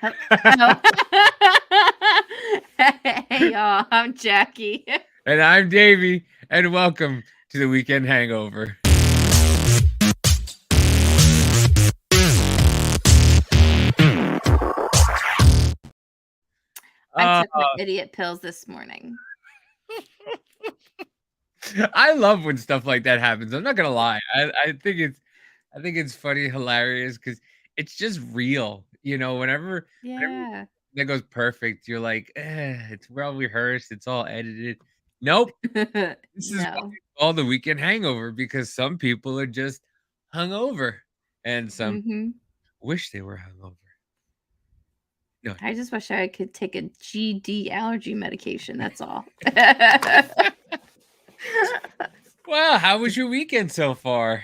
Hel Oh. Hey, y'all, I'm Jackie. And I'm Davey, and welcome to the Weekend Hangover. I Uh, took my idiot pills this morning. I love when stuff like that happens. I'm not gonna lie. I think it's funny, hilarious because it's just real. Whenever Yeah. that goes perfect, you're like, it's well rehearsed, it's all edited. Nope. This is why No. it's called the Weekend Hangover because some people are just hungover, and some Mhm. wish they were hungover. No. I just wish I could take a GD allergy medication, that's all. Well, how was your weekend so far?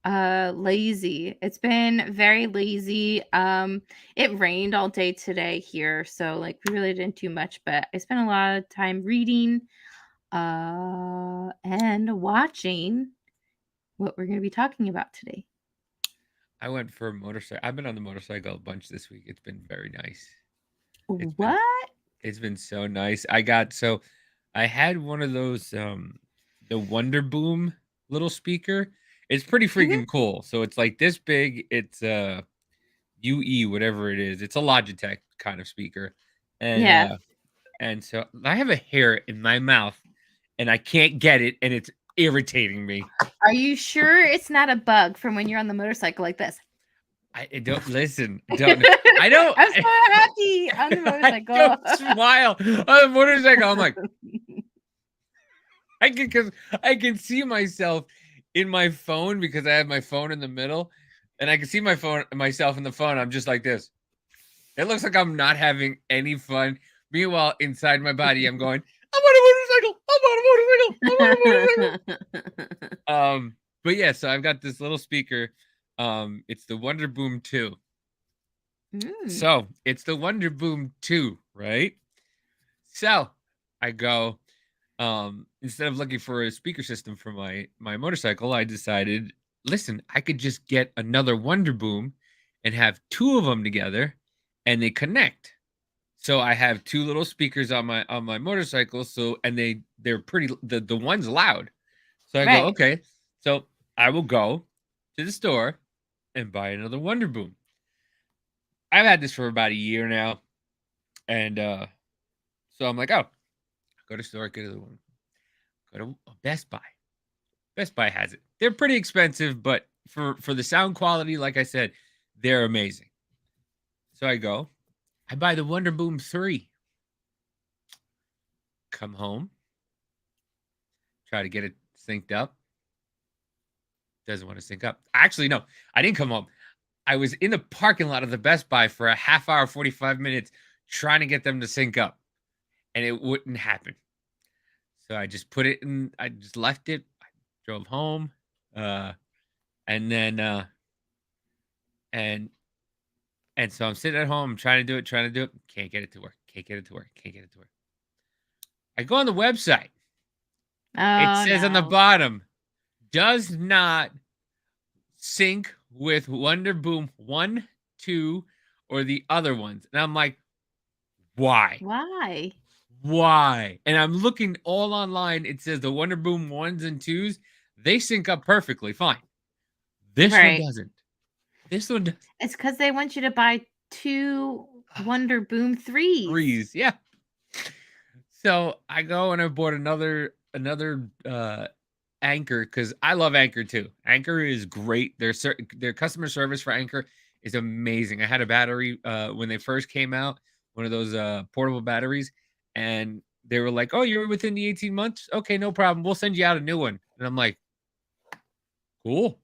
Lazy. It's been very lazy. It rained all day today here, so, like, we really didn't do much, but I spent a lot of time reading, and watching what we're gonna be talking about today. I went for a motorcycle. I've been on the motorcycle a bunch this week. It's been very nice. It's been What? it's been so nice. I had one of those the Wonder Boom little speaker. It's pretty Mhm. freaking cool. So it's like this big. It's UE whatever it is. It's a Logitech kind of speaker. And Yeah. uh and so I have a hair in my mouth and I can't get it and it's irritating me. Are you sure it's not a bug from when you're on the motorcycle like this? I don't listen. Don't I don't I'm so happy on the I motorcycle. don't smile on the motorcycle. I'm like, because I can see myself in my phone because I have my phone in the middle, and I can see myself in the phone. I'm just like this. It looks like I'm not having any fun. Meanwhile, inside my body, I'm going, I'm on a motorcycle. I'm on a motorcycle. I'm on a motorcycle. But yeah, so I've got this little speaker. It's the Wonder Boom 2. Mm. So it's the Wonder Boom 2, right? So I go, instead of looking for a speaker system for my motorcycle, I decided, listen, I could just get another Wonder Boom and have two of them together and they connect. So I have two little speakers on my motorcycle, so and they're pretty the one's loud. So I go, Right. okay. So I will go to the store and buy another Wonder Boom. I've had this for about a year now, and so I'm like, oh, go to store, get another one. Go to Best Buy. Best Buy has it. They're pretty expensive, but for the sound quality, like I said, they're amazing. So I go, I buy the Wonder Boom 3. Come home, try to get it synced up. Doesn't want to sync up. Actually, no, I didn't come home. I was in the parking lot of the Best Buy for a half hour, 45 minutes trying to get them to sync up, and it wouldn't happen. So I just put it in, I just left it. I drove home. Uh, and then, and And so I'm sitting at home, I'm trying to do it. Can't get it to work. Can't get it to work. Can't get it to work. I go on the website. It Oh, says on the no. bottom, does not sync with Wonder Boom 1, 2, or the other ones. And I'm like, why? Why? Why? And I'm looking all online. It says the Wonder Boom 1s and 2s, they sync up perfectly fine. This one Right. doesn't. This one does. It's because they want you to buy 2 Wonder Boom 3s. Threes. Yeah. So I go and I bought another Anchor because I love Anchor too. Anchor is great. Their customer service for Anchor is amazing. I had a battery when they first came out, one of those portable batteries, and they were like, "Oh, you're within the 18 months. Okay, no problem. We'll send you out a new one." And I'm like, "Cool."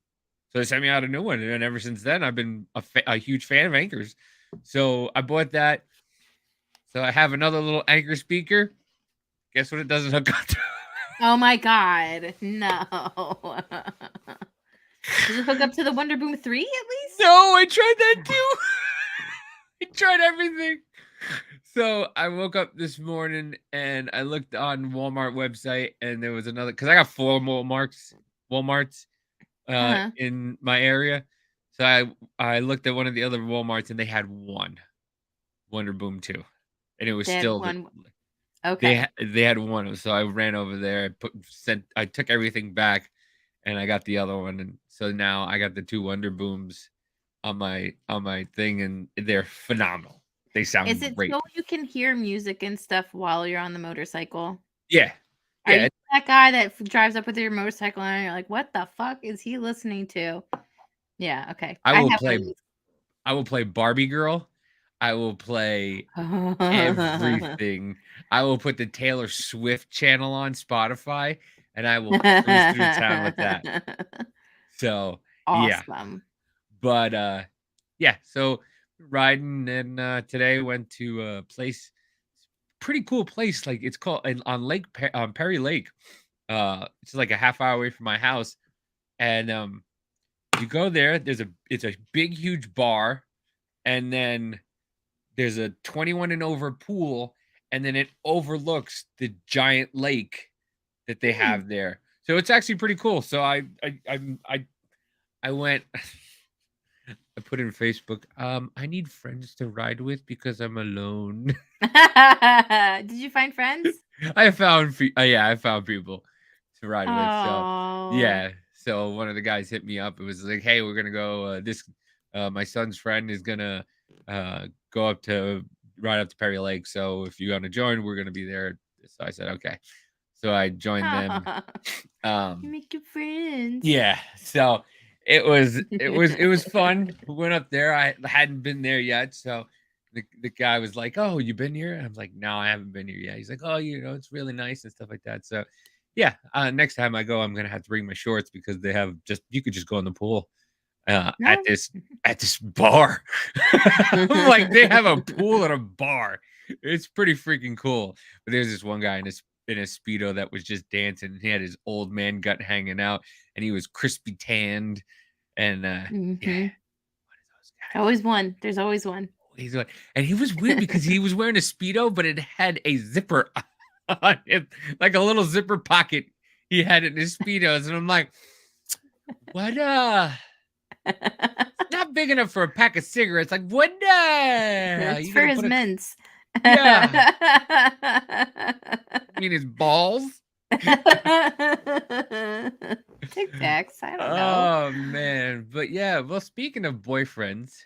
So they sent me out a new one, and ever since then, I've been a huge fan of Anchors. So I bought that. So I have another little Anchor speaker. Guess what? It doesn't hook up to. Oh my god, no. Does it hook up to the Wonder Boom 3 at least? No, I tried that too. I tried everything. So I woke up this morning and I looked on Walmart website and there was another because I got four Walmarts Uh-huh. in my area. So I looked at one of the other Walmarts and they had one Wonder Boom 2, and it was They had still the one. Okay. they had one, so I ran over there, I took everything back, and I got the other one, and so now I got the 2 Wonder Booms on my thing, and they're phenomenal. They Is sound it great. so you can hear music and stuff while you're on the motorcycle? Yeah. Are Yeah, you that guy that drives up with your motorcycle and you're like, "What the fuck is he listening to?" Yeah, okay. I I will have one play of these. I will play Barbie Girl. I will play everything. I will put the Taylor Swift channel on Spotify, and I will cruise through town with that. So, yeah. Awesome. But, yeah, so riding and, today went to a place pretty cool place, like, it's called on Perry Lake. It's like a half hour away from my house, and, you go there, it's a big, huge bar, and then there's a 21 and over pool, and then it overlooks the giant lake that they Hmm. have there. So it's actually pretty cool. So I went I put in Facebook, I need friends to ride with because I'm alone. Did you find friends? I found people to ride with. So Oh. yeah. So one of the guys hit me up. It was like, "Hey, we're gonna go. My son's friend is gonna go up to ride up to Perry Lake. So if you want to join, we're gonna be there." So I said, "Okay." So I joined them. You Um, make good friends. yeah. So it was fun. We went up there. I hadn't been there yet, so the guy was like, "Oh, you been here?" And I was like, "No, I haven't been here yet." He's like, "Oh, it's really nice and stuff like that." So, yeah, next time I go, I'm gonna have to bring my shorts because they have just you could just go in the pool No. at this bar. I'm like, they have a pool at a bar. It's pretty freaking cool. But there's this one guy in a speedo that was just dancing. He had his old man gut hanging out, and he was crispy tanned. And yeah, Mhm. one of those guys. Always one. There's always one. He's like, and he was weird because he was wearing a speedo, but it had a zipper on it, like a little zipper pocket. He had it in his speedos, and I'm like, what? Not big enough for a pack of cigarettes. Like, what? That's You for gonna his put a mints. yeah? I mean, his balls. Tic Tacs, I don't know. Oh man, but yeah. Well, speaking of boyfriends,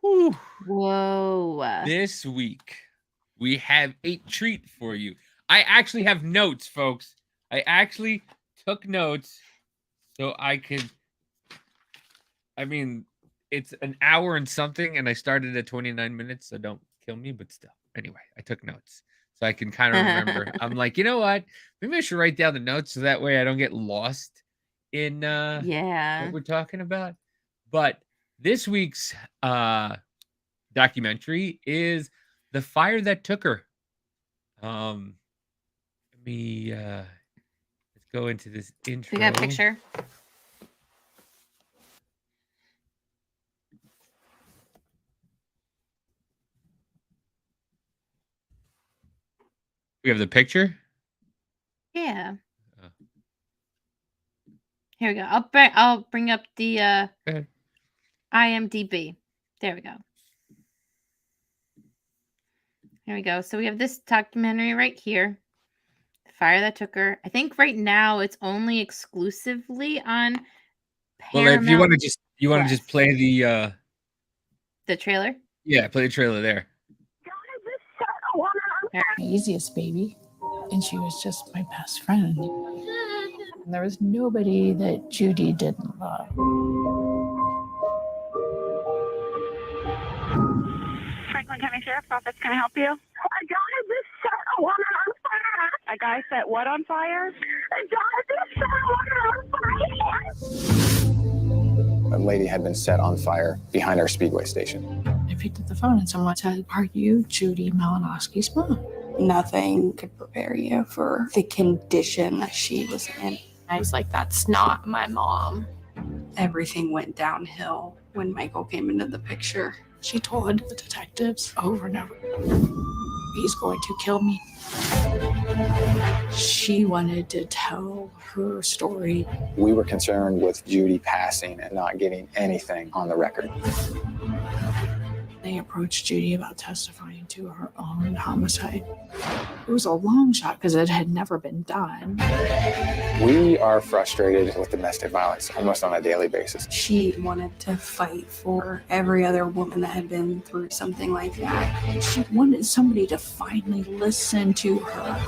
whew, Whoa. this week we have a treat for you. I actually have notes, folks. I actually took notes so I could. I mean, it's an hour and something, and I started at 29 minutes, so don't kill me, but still. Anyway, I took notes so I can kind of remember. I'm like, you know what? Maybe I should write down the notes so that way I don't get lost in what Yeah. we're talking about. But this week's documentary is The Fire That Took Her. Um let me let's go into this We got a intro. picture. We have the picture. Yeah. Oh, Here we go. I'll bring up the go ahead. IMDb. There we go. Here we go. So we have this documentary right here. The Fire That Took Her. I think right now it's only exclusively on Well, if you want Paramount to just Plus. play the The trailer. yeah, play the trailer there. Easiest baby, and she was just my best friend. And there was nobody that Judy didn't love. Franklin County Sheriff's Office, can I help you? A guy just set a woman on fire. A guy set what on fire? A guy just set a woman on fire. A lady had been set on fire behind our Speedway station. I picked up the phone and someone said, "Are you Judy Malinowski's mom?" Nothing could prepare you for the condition that she was in. I was like, that's not my mom. Everything went downhill when Michael came into the picture. She told the detectives over and over, "He's going to kill me." She wanted to tell her story. We were concerned with Judy passing and not getting anything on the record. They approached Judy about testifying to her own homicide. It was a long shot because it had never been done. We are frustrated with domestic violence almost on a daily basis. She wanted to fight for every other woman that had been through something like that. She wanted somebody to finally listen to her.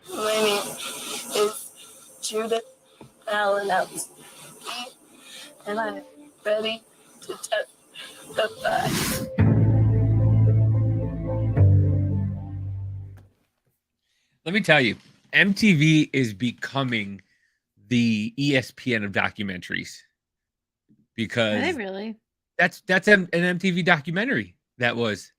My name is Judith Allen and I'm ready to testify. Let me tell you, MTV is becoming the ESPN of documentaries Are because they really? that's an MTV documentary that was.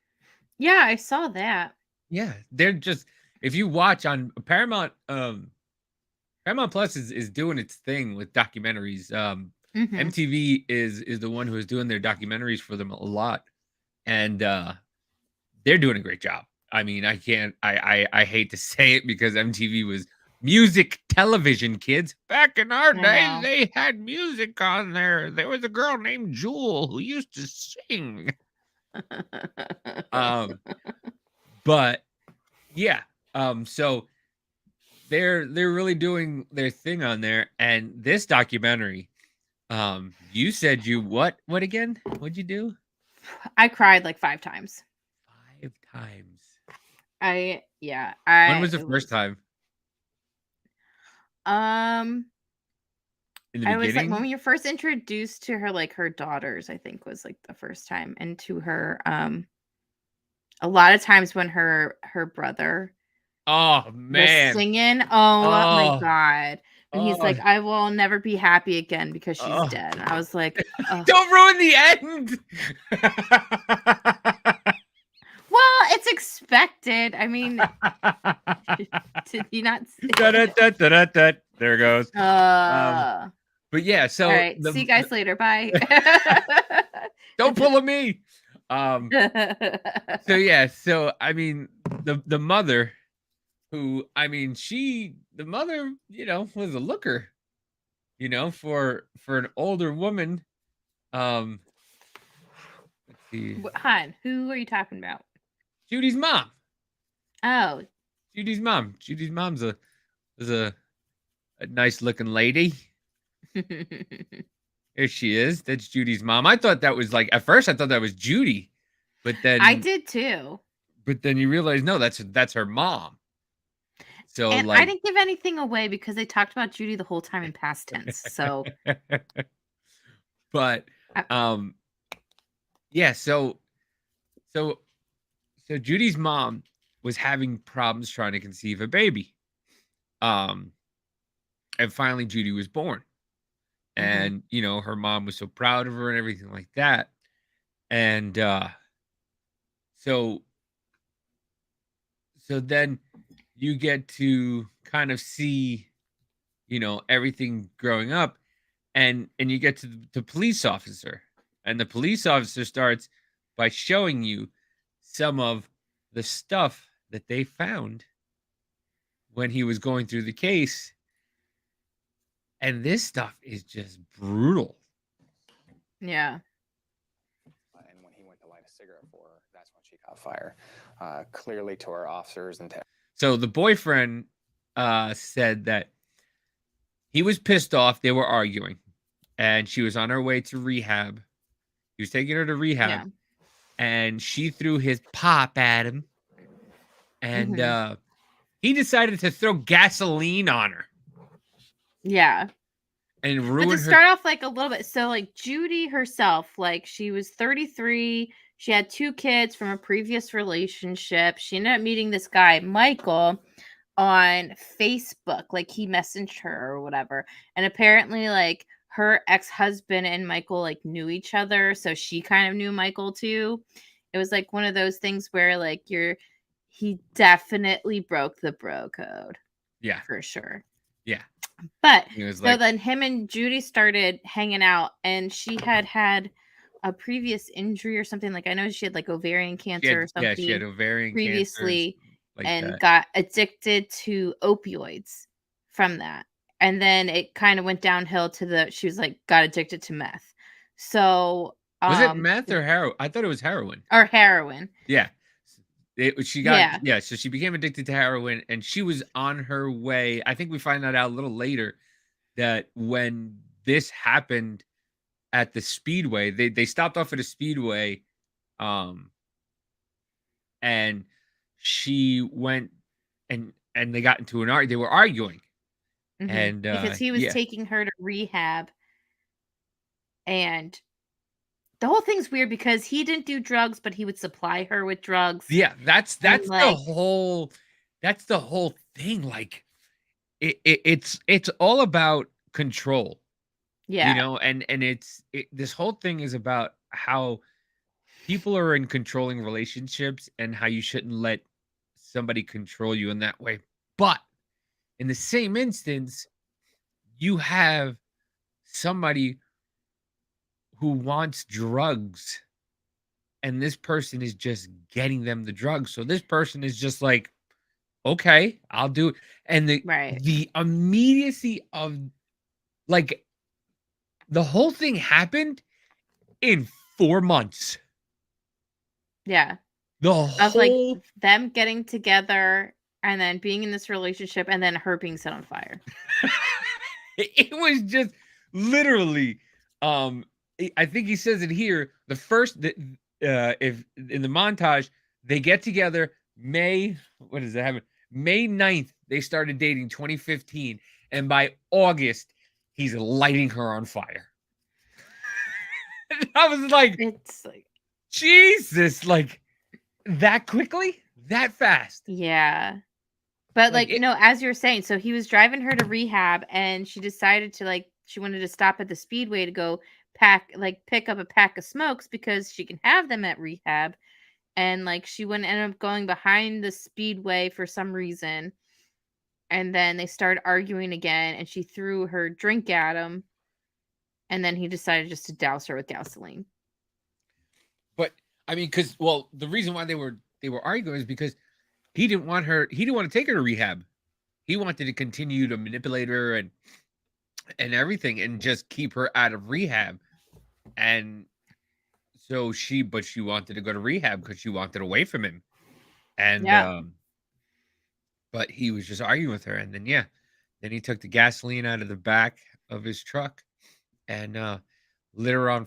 Yeah, I saw that. Yeah, they're just, if you watch on Paramount, Paramount Plus is doing its thing with documentaries. Mhm. MTV is the one who is doing their documentaries for them a lot, and they're doing a great job. I mean, I hate to say it because MTV was music television, kids. Back in our I day, know. they had music on there. There was a girl named Jewel who used to sing. But yeah, so they're really doing their thing on there. And this documentary, you said what again? What'd you do? I cried like 5 times. 5 times. When was the first time? In the I was like, beginning? when you're first introduced to her, like her daughters, I think was like the first time, and to her, a lot of times when her brother Oh was man. singing, oh my Oh. God. And he's like, I will never be happy again because she's Oh. dead. And I was like, ugh. Don't ruin the end. Well, it's expected. I mean, did you not see? Da-da-da-da-da-da. There it goes. But yeah, so all right. See you guys later. Bye. don't pull a me. So yeah, so I mean the mother who, I mean, the mother, was a looker, for an older woman. Let's see. Hon, who are you talking about? Judy's mom. Oh. Judy's mom. Judy's mom's a nice looking lady. There she is. That's Judy's mom. I thought that was at first I thought that was Judy, but then I did too. But then you realize no, that's her mom. So and I didn't give anything away because they talked about Judy the whole time in past tense. So but yeah, so Judy's mom was having problems trying to conceive a baby. And finally Judy was born. And her mom was so proud of her and everything like that. And so then you get to kind of see everything growing up, and you get to the police officer, and the police officer starts by showing you some of the stuff that they found when he was going through the case. And this stuff is just brutal. Yeah. And when he went to light a cigarette for her, that's when she caught fire. Clearly to our officers and so the boyfriend said that he was pissed off. They were arguing, and she was on her way to rehab. He was taking her to rehab, and she threw his pop at him, and he decided to throw gasoline on her. Yeah. And ruin her. To start off a little bit, so Judy herself, she was 33. She had 2 kids from a previous relationship. She ended up meeting this guy, Michael, on Facebook. He messaged her or whatever. And apparently, her ex-husband and Michael, knew each other. So she kind of knew Michael too. It was one of those things where he definitely broke the bro code. Yeah. For sure. Yeah. But so then him and Judy started hanging out, and she had a previous injury or something. I know she had ovarian cancer or something. Yeah, she had ovarian previously, cancer. like and that. got addicted to opioids from that. And then it kind of went downhill to she was like got addicted to meth. So Was it meth or heroin? I thought it was heroin. or heroin. Yeah. She got Yeah. so she became addicted to heroin, and she was on her way. I think we find that out a little later that when this happened at the speedway, they stopped off at a speedway, and she went and they got into they were arguing, and Because he was yeah, taking her to rehab, and the whole thing's weird because he didn't do drugs, but he would supply her with drugs. yeah, that's And, the whole thing. Like it's all about control, yeah. and this whole thing is about how people are in controlling relationships and how you shouldn't let somebody control you in that way. But in the same instance, you have somebody who wants drugs, and this person is just getting them the drugs. So this person is just like, okay, I'll do it. And the immediacy of, like, the whole thing happened in 4 months. Yeah. The Of like whole them getting together and then being in this relationship and then her being set on fire. it was just literally, I think he says it here. The first that if in the montage, they get together what does that happen? May 9th, they started dating 2015, and by August, he's lighting her on fire. I was like, It's like, Jesus, like that quickly, that fast. yeah. But like, no, as you're saying, so he was driving her to rehab and she decided to she wanted to stop at the speedway to go pick up a pack of smokes because she can have them at rehab. And she wouldn't end up going behind the speedway for some reason. And then they started arguing again and she threw her drink at him. And then he decided just to douse her with gasoline. But I mean, the reason why they were arguing is because he didn't want to take her to rehab. He wanted to continue to manipulate her and everything and just keep her out of rehab. And so she wanted to go to rehab because she wanted away from him. And but he was just arguing with her, and then then he took the gasoline out of the back of his truck and lit her on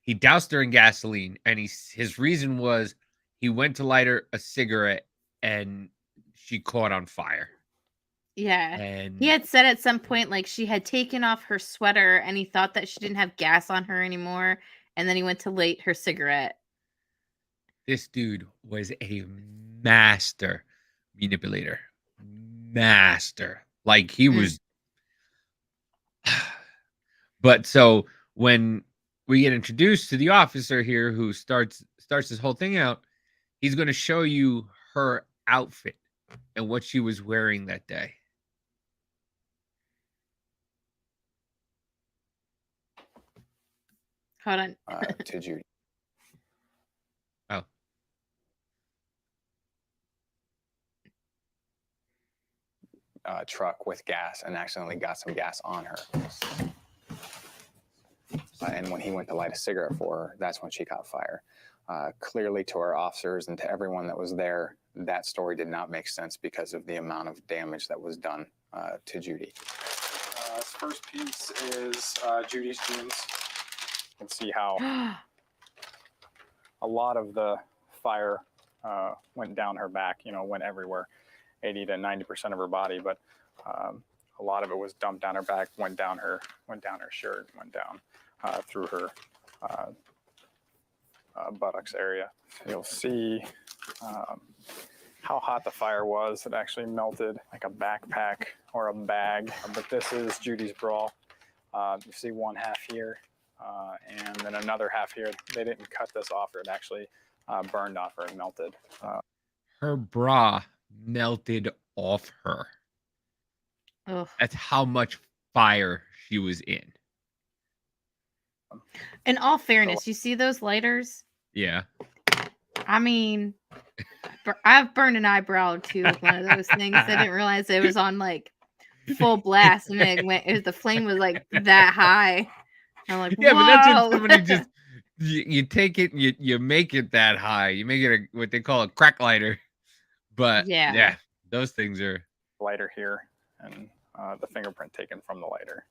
he doused her in gasoline, and his reason was he went to light her a cigarette and she caught on fire. Yeah. And he had said at some point she had taken off her sweater and he thought that she didn't have gas on her anymore, and then he went to light her cigarette. This dude was a master manipulator. Master. Like he was. But so when we get introduced to the officer here who starts this whole thing out, he's going to show you her outfit and what she was wearing that day. Hold on. To Judy. Oh. Truck with gas and accidentally got some gas on her. And when he went to light a cigarette for her, that's when she caught fire. Clearly, to our officers and to everyone that was there, that story did not make sense because of the amount of damage that was done to Judy. This first piece is Judy's jeans. You can see how a lot of the fire went down her back, went everywhere, 80 to 90% of her body, but a lot of it was dumped down her back, went down her shirt, went down through her buttocks area. You'll see how hot the fire was. It actually melted like a backpack or a bag. But this is Judy's bra. You see one half here and then another half here. They didn't cut this off. It actually burned off her and melted. Her bra melted off her. Ugh. That's how much fire she was in. In all fairness, you see those lighters? Yeah. I mean, I've burned an eyebrow too with one of those things. I didn't realize it was on like full blast, and the flame was like that high. I'm like, Yeah, but that's when whoa. somebody just you take it and you make it that high. You make it what they call a crack lighter. But Yeah. those things are Lighter here, and the fingerprint taken from the lighter.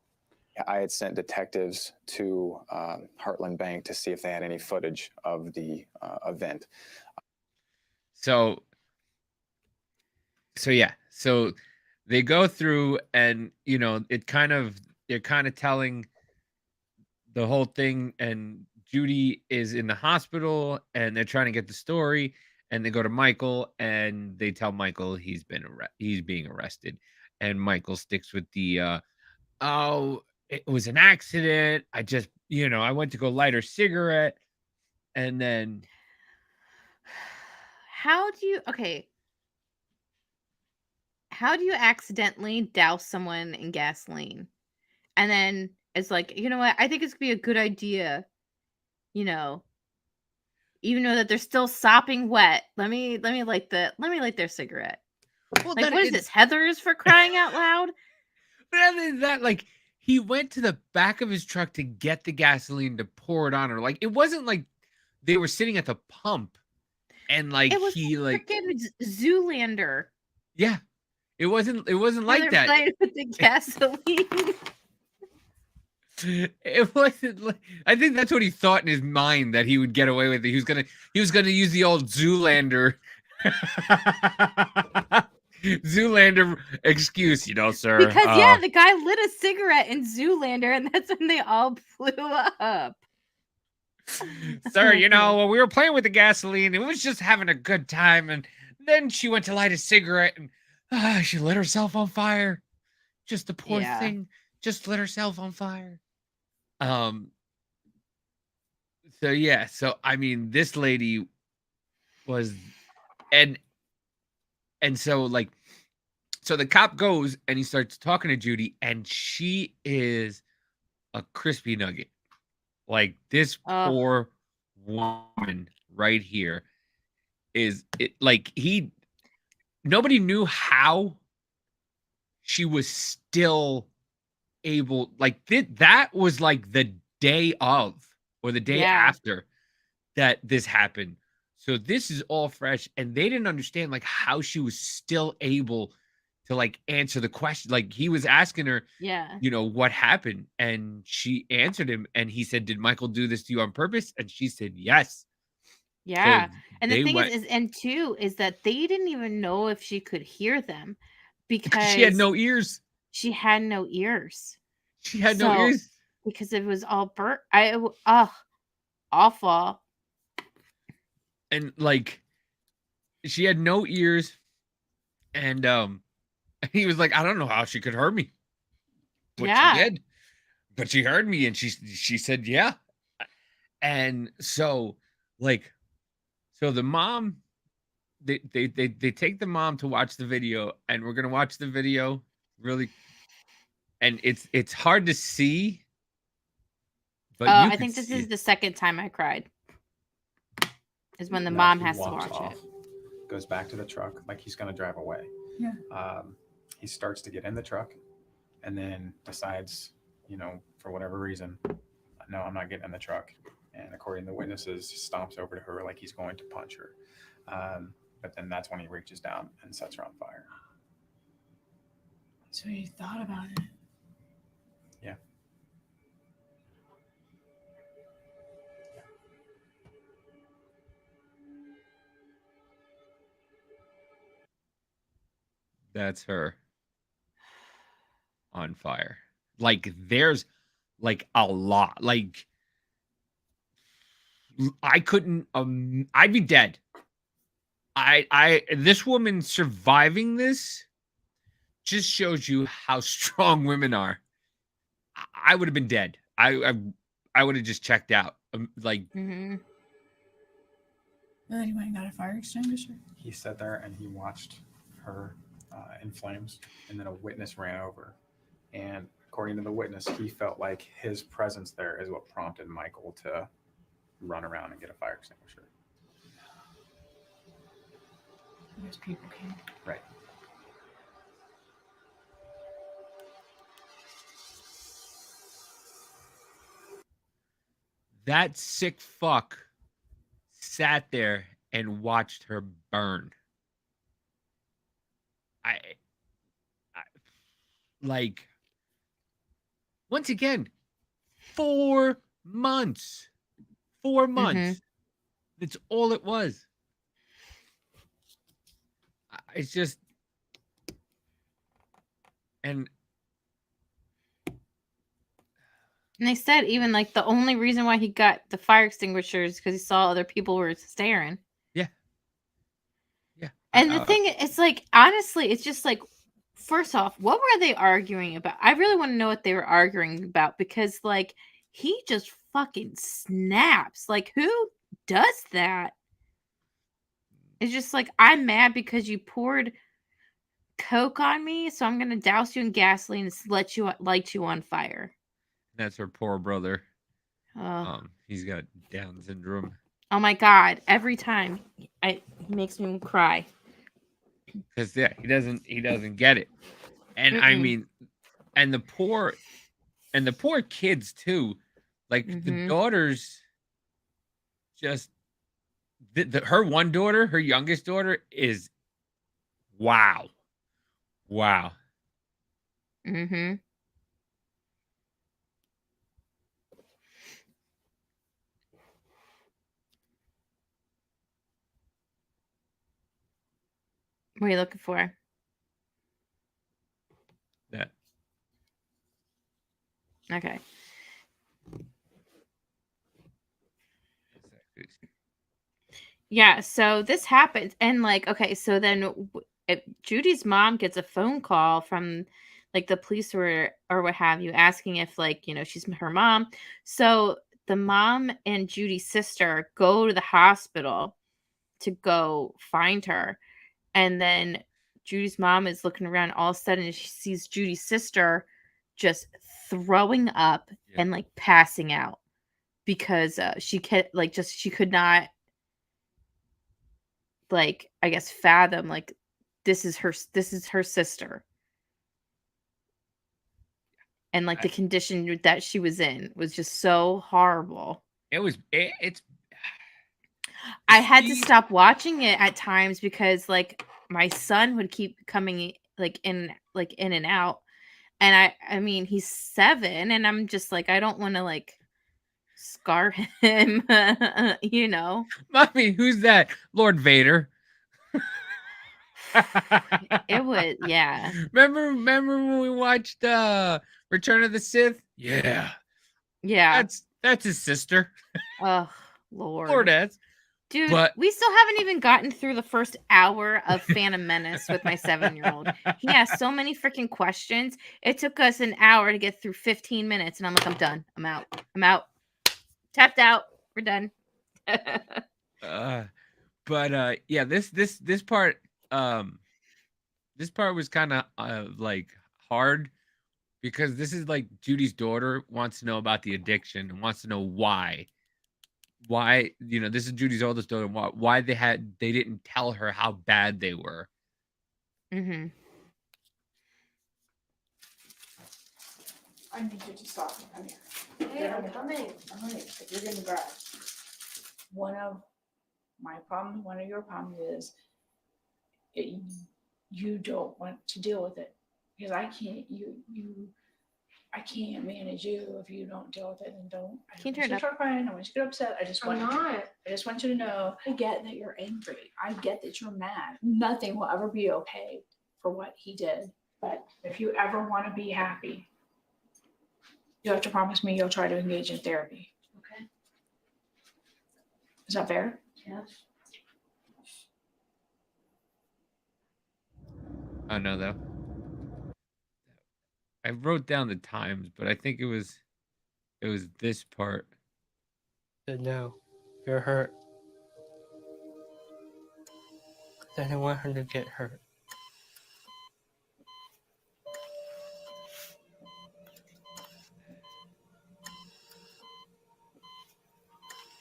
I had sent detectives to Heartland Bank to see if they had any footage of the event. so yeah. So they go through, and they're kind of telling the whole thing, and Judy is in the hospital, and they're trying to get the story, and they go to Michael, and they tell Michael he's being arrested, and Michael sticks with the oh, it was an accident. I just, I went to go light her cigarette, and then How do you accidentally douse someone in gasoline? And then it's like, you know what? I think it's gonna be a good idea, even though that they're still sopping wet. Let me light their cigarette. well, Like, then what is this, Heather's, for crying out loud? But other than that, like, he went to the back of his truck to get the gasoline to pour it on her. Like, it wasn't like they were sitting at the pump, and like It was he like freaking Zoolander. yeah, it wasn't like They're that. playing with the gasoline. It wasn't like, I think that's what he thought in his mind, that he would get away with it. He was gonna use the old Zoolander Zoolander excuse, sir. Because the guy lit a cigarette in Zoolander, and that's when they all blew up. Sir, when we were playing with the gasoline, it was just having a good time, and then she went to light a cigarette, and she lit herself on fire. Just the poor thing, just lit herself on fire. So I mean, this lady was, and so the cop goes and he starts talking to Judy, and she is a crispy nugget. Like, this poor woman right here is it, like, nobody knew how she was still able, like, that was like the day of, or the day after that this happened. So this is all fresh, and they didn't understand like how she was still able to like answer the question. Like, he was asking her, what happened, and she answered him, and he said, "Did Michael do this to you on purpose?" And she said, "Yes." Yeah. So and the thing is that they didn't even know if she could hear them, because she had no ears. She had no ears. She had no ears because it was all burnt. Awful. And like, she had no ears, and he was like, "I don't know how she could hear me." But she did. But she heard me, and she said, "Yeah." And so, like, the mom, they take the mom to watch the video, and we're gonna watch the video really, and it's hard to see, but I think this is the second time I cried. Is when the mom has to watch it. Goes back to the truck like he's going to drive away. Yeah. He starts to get in the truck, and then decides, for whatever reason, no, I'm not getting in the truck. And according to the witnesses, stomps over to her like he's going to punch her. But then that's when he reaches down and sets her on fire. So you thought about it. Yeah. That's her on fire. Like, there's like a lot. Like, I couldn't I'd be dead. This woman surviving this just shows you how strong women are. I would have been dead. I would have just checked out. Like, And then he went and got a fire extinguisher. He sat there and he watched her in flames, and then a witness ran over, and according to the witness, he felt like his presence there is what prompted Michael to run around and get a fire extinguisher. Because people came. Right. That sick fuck sat there and watched her burn. I like, once again, 4 months. 4 months. That's all it was. It's just, and they said even like the only reason why he got the fire extinguisher is because he saw other people were staring. yeah. And the thing, it's like, honestly, it's just like, first off, what were they arguing about? I really want to know what they were arguing about, because like he just fucking snaps. Like, who does that? It's just like, I'm mad because you poured Coke on me, so I'm gonna douse you in gasoline and light you on fire. That's her poor brother. Ugh. He's got Down syndrome. Oh my god! Every time, it makes me cry. Because he doesn't get it, and I mean, and the poor kids too, like the daughters. Just her one daughter, her youngest daughter, is wow. Mm-hmm. What are you looking for? That. Okay. Yeah, so this happens, and like, okay, so then Judy's mom gets a phone call from like the police or what have you, asking if, like, she's her mom. So the mom and Judy's sister go to the hospital to go find her, and then Judy's mom is looking around. All of a sudden, she sees Judy's sister just throwing up and like passing out because she could not, like, I guess, fathom, like, this is her sister, and like the condition that she was in was just so horrible. It's I had to stop watching it at times because like my son would keep coming in and out, and I mean, he's 7, and I'm just like, I don't want to like scar him. Mommy, who's that? Lord Vader. It was, yeah. Remember when we watched Return of the Sith? Yeah. That's his sister. Oh, Lord. Lordess. Dude, but we still haven't even gotten through the first hour of Phantom Menace with my 7-year-old. He has so many freaking questions. It took us an hour to get through 15 minutes, and I'm like, I'm done. I'm out. Tapped out. We're done. Yeah, this part was kind of like hard, because this is like Judy's daughter wants to know about the addiction and wants to know why this is Judy's oldest daughter, why they didn't tell her how bad they were. I need you to stop. Come here. Hey, I'm coming. All right, but you're gonna grab. One of your problems is you don't want to deal with it, because I can't manage you if you don't deal with it, and don't. I Can't don't want you turn to start crying. I want you to get upset. I just want you to know. I get that you're angry. I get that you're mad. Nothing will ever be okay for what he did. But if you ever want to be happy, you have to promise me you'll try to engage in therapy. Okay. Is that fair? Yes. Oh no, though. I wrote down the times, but I think it was this part. But no, you're hurt. I didn't want her to get hurt.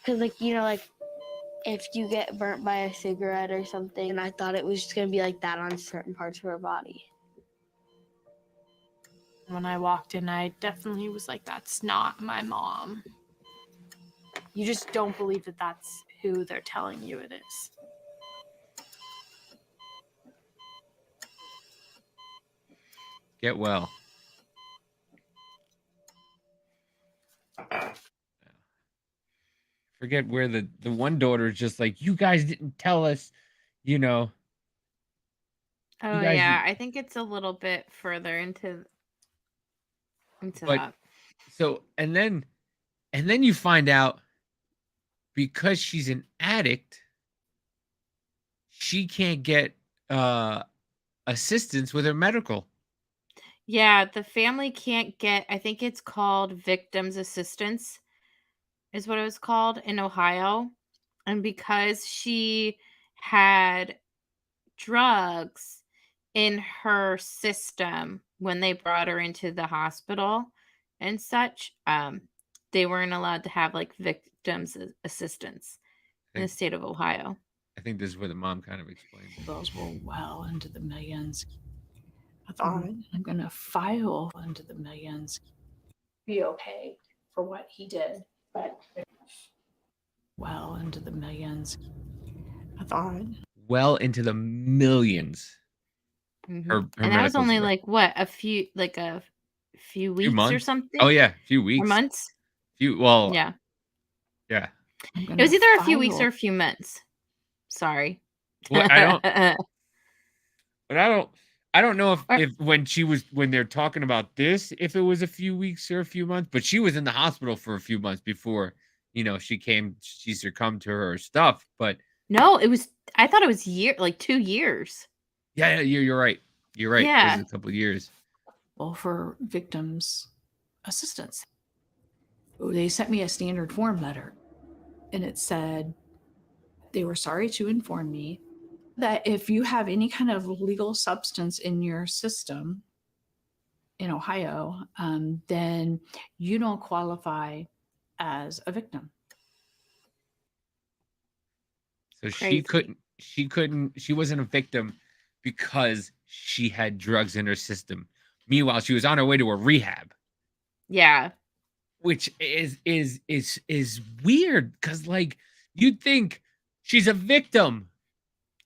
Because, like, if you get burnt by a cigarette or something, and I thought it was just going to be like that on certain parts of her body. When I walked in, I definitely was like, that's not my mom. You just don't believe that that's who they're telling you it is. Get well. Forget where the one daughter is just like, you guys didn't tell us, you know. Oh guys- yeah, I think it's a little bit further into But- that. So and then you find out because she's an addict, she can't get assistance with her medical. Yeah, the family can't get, I think it's called victims assistance is what it was called in Ohio. And because she had drugs in her system when they brought her into the hospital and such, they weren't allowed to have like victims assistance in the state of Ohio. I think this is where the mom kind of explained it. Bills were well into the millions. I thought I'm going to file into the millions. Be okay for what he did, but well into the millions. I thought. Well into the millions. Mhm. Her And that was medical's only worth. like what, a few weeks or months? something? Oh yeah, a few Or weeks. months? Yeah. Yeah. I'm It was either a few weeks file. or a few months. Sorry. Well, but I don't know if when they're talking about this, if it was a few weeks or a few months, but she was in the hospital for a few months before, she succumbed to her stuff. But No, I thought it was 2 years. yeah, you're right. You're right. It Yeah. was a couple of years. Well, for victims assistance. They sent me a standard form letter, and it said they were sorry to inform me that if you have any kind of legal substance in your system in Ohio, then you don't qualify as a victim. So Crazy. she wasn't a victim because she had drugs in her system. Meanwhile, she was on her way to a rehab. Yeah. Which is weird because like you'd think she's a victim.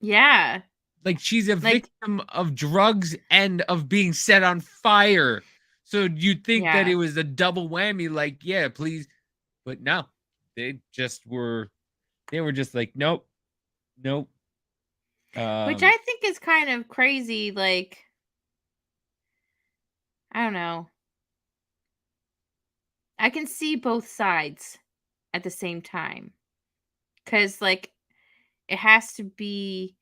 Yeah. Like she's a victim of drugs and of being set on fire. So you'd think that Yeah. it was a double whammy, like, yeah, please. But no, they were just like, nope. Which I think is kind of crazy. Like, I don't know. I can see both sides at the same time. Because, like, it has to be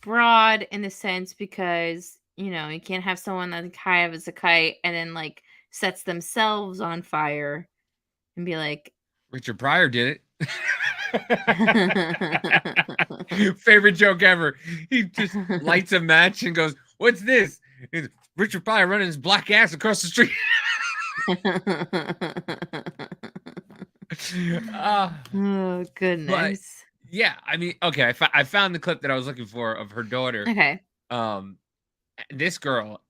broad in the sense because, you can't have someone that's high as a kite and then, like, sets themselves on fire and be like, Richard Pryor did it. Favorite joke ever. He just lights a match and goes, "What's this?" It's Richard Pryor running his black ass across the street. Oh, goodness. But yeah, I mean, okay, I found the clip that I was looking for of her daughter. Okay. This girl,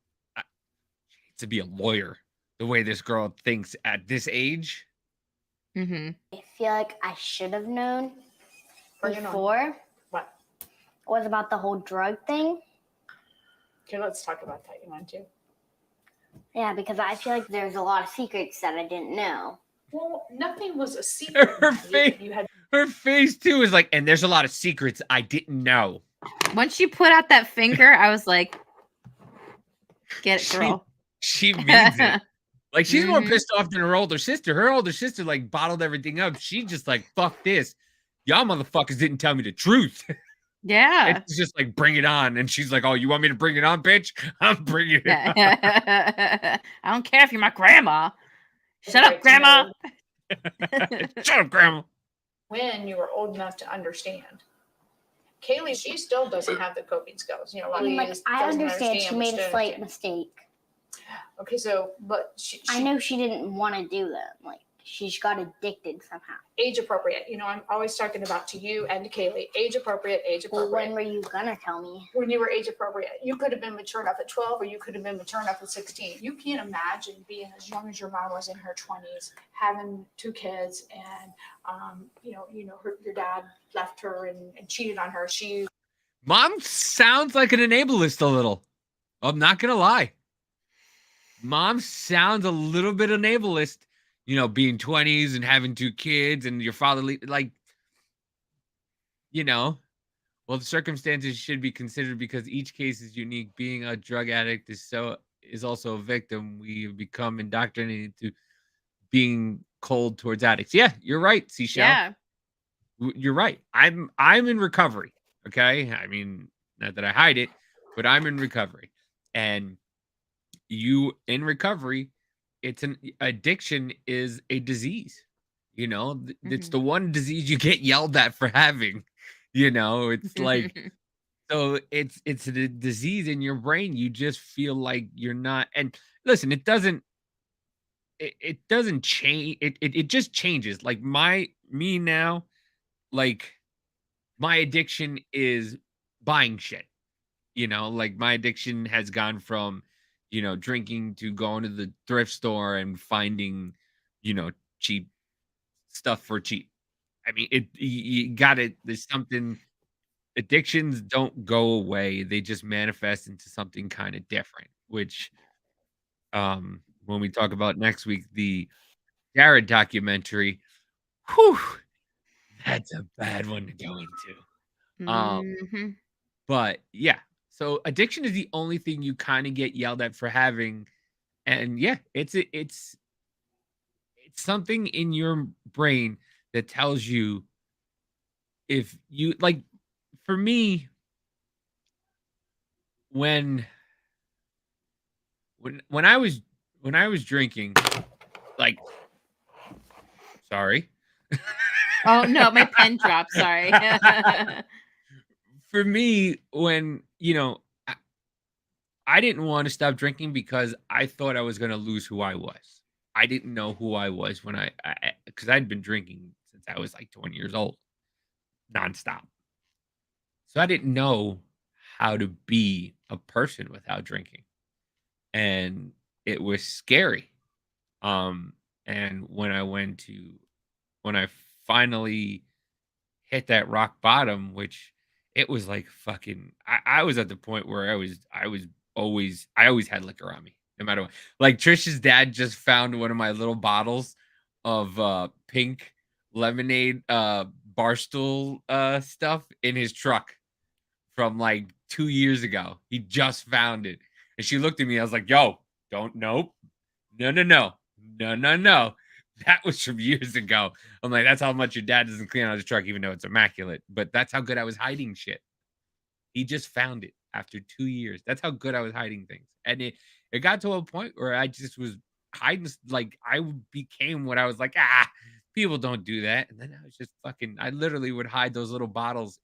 to be a lawyer, the way this girl thinks at this age. Mm-hmm. I feel like I should have known before. What? Was about the whole drug thing. Okay, let's talk about that. You want to? Yeah, because I feel like there's a lot of secrets that I didn't know. Well, nothing was a secret. Her face too is like, and there's a lot of secrets I didn't know. Once you put out that finger, I was like, get it, girl. She means it. Like, she's more pissed off than her older sister. Her older sister, like, bottled everything up. She just like, fuck this. Y'all motherfuckers didn't tell me the truth. Yeah. It's just like, bring it on. And she's like, oh, you want me to bring it on, bitch? I'm bringing it on. I don't care if you're my grandma. Shut up, grandma. Shut up, grandma. When you were old enough to understand. Kaylee, she still doesn't have the coping skills. I mean, like, I understand she made a slight mistake. Okay, so, but I know she didn't want to do them. Like, she got addicted somehow. Age appropriate. You know, I'm always talking about to you and to Kaylee. Age appropriate, age appropriate. Well, when were you gonna tell me? When you were age appropriate. You could have been mature enough at 12 or you could have been mature enough at 16. You can't imagine being as young as your mom was in her 20s, having 2 kids, and your dad left her and cheated on her. Mom sounds like an enablerist a little. I'm not gonna lie. Mom sounds a little bit enablerist, being 20s and having 2 kids and your father, well, the circumstances should be considered because each case is unique. Being a drug addict is also a victim. We have become indoctrinated to being cold towards addicts. Yeah, you're right, Seashell. Yeah. You're right. I'm in recovery. Okay. I mean, not that I hide it, but I'm in recovery. And you in recovery, it's an addiction is a disease. It's the one disease you get yelled at for having. It's like so it's a disease in your brain. You just feel like you're not. And listen, it doesn't change. It just changes. Like me now, like my addiction is buying shit. Like my addiction has gone from, drinking to going to the thrift store and finding, cheap stuff for cheap. I mean, you got it. There's something. Addictions don't go away. They just manifest into something kind of different, which, when we talk about next week, the Jared documentary, whew, that's a bad one to go into. Mhm. But yeah, so addiction is the only thing you kind of get yelled at for having, and yeah, it's something in your brain that tells you if you like. For me, when I was drinking, like, sorry. Oh no, my pen dropped. Sorry. For me, when I didn't want to stop drinking because I thought I was going to lose who I was. I didn't know who I was when because I'd been drinking since I was like 20 years old, nonstop. So I didn't know how to be a person without drinking. And it was scary. And when I finally hit that rock bottom, which it was like fucking, I was at the point where I always had liquor on me, no matter what. Like Trish's dad just found one of my little bottles of pink lemonade barstool stuff in his truck from like 2 years ago. He just found it. And she looked at me. I was like, yo, nope. No. That was from years ago. I'm like, that's how much your dad doesn't clean out his truck, even though it's immaculate. But that's how good I was hiding shit. He just found it after 2 years. That's how good I was hiding things. And it got to a point where I just was hiding, like I became what I was like, people don't do that. And then I was just I literally would hide those little bottles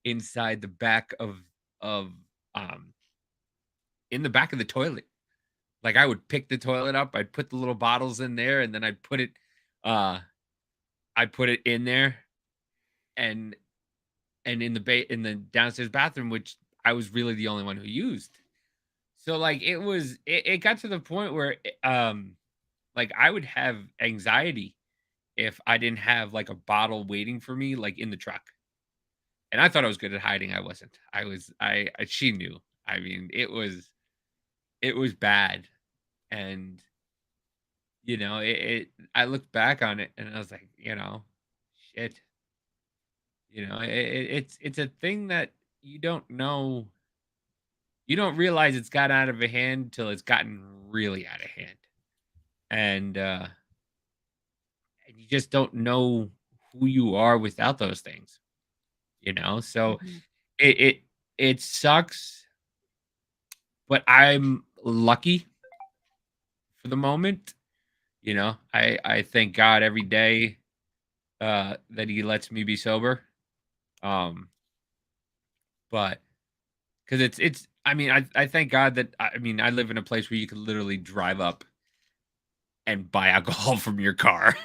inside the back of in the back of the toilet. Like I would pick the toilet up, I'd put the little bottles in there, and then I'd put it in there and in the downstairs bathroom, which I was really the only one who used. So like it got to the point where like I would have anxiety if I didn't have like a bottle waiting for me like in the truck. And I thought I was good at hiding. I wasn't. She knew. I mean, it was bad. And I looked back on it and I was like, shit. It's a thing that you don't know. You don't realize it's got out of a hand till it's gotten really out of hand. And you just don't know who you are without those things. So it sucks, but I'm lucky for the moment. I thank God every day that he lets me be sober. But because it's I mean, I thank God that I live in a place where you can literally drive up and buy alcohol from your car.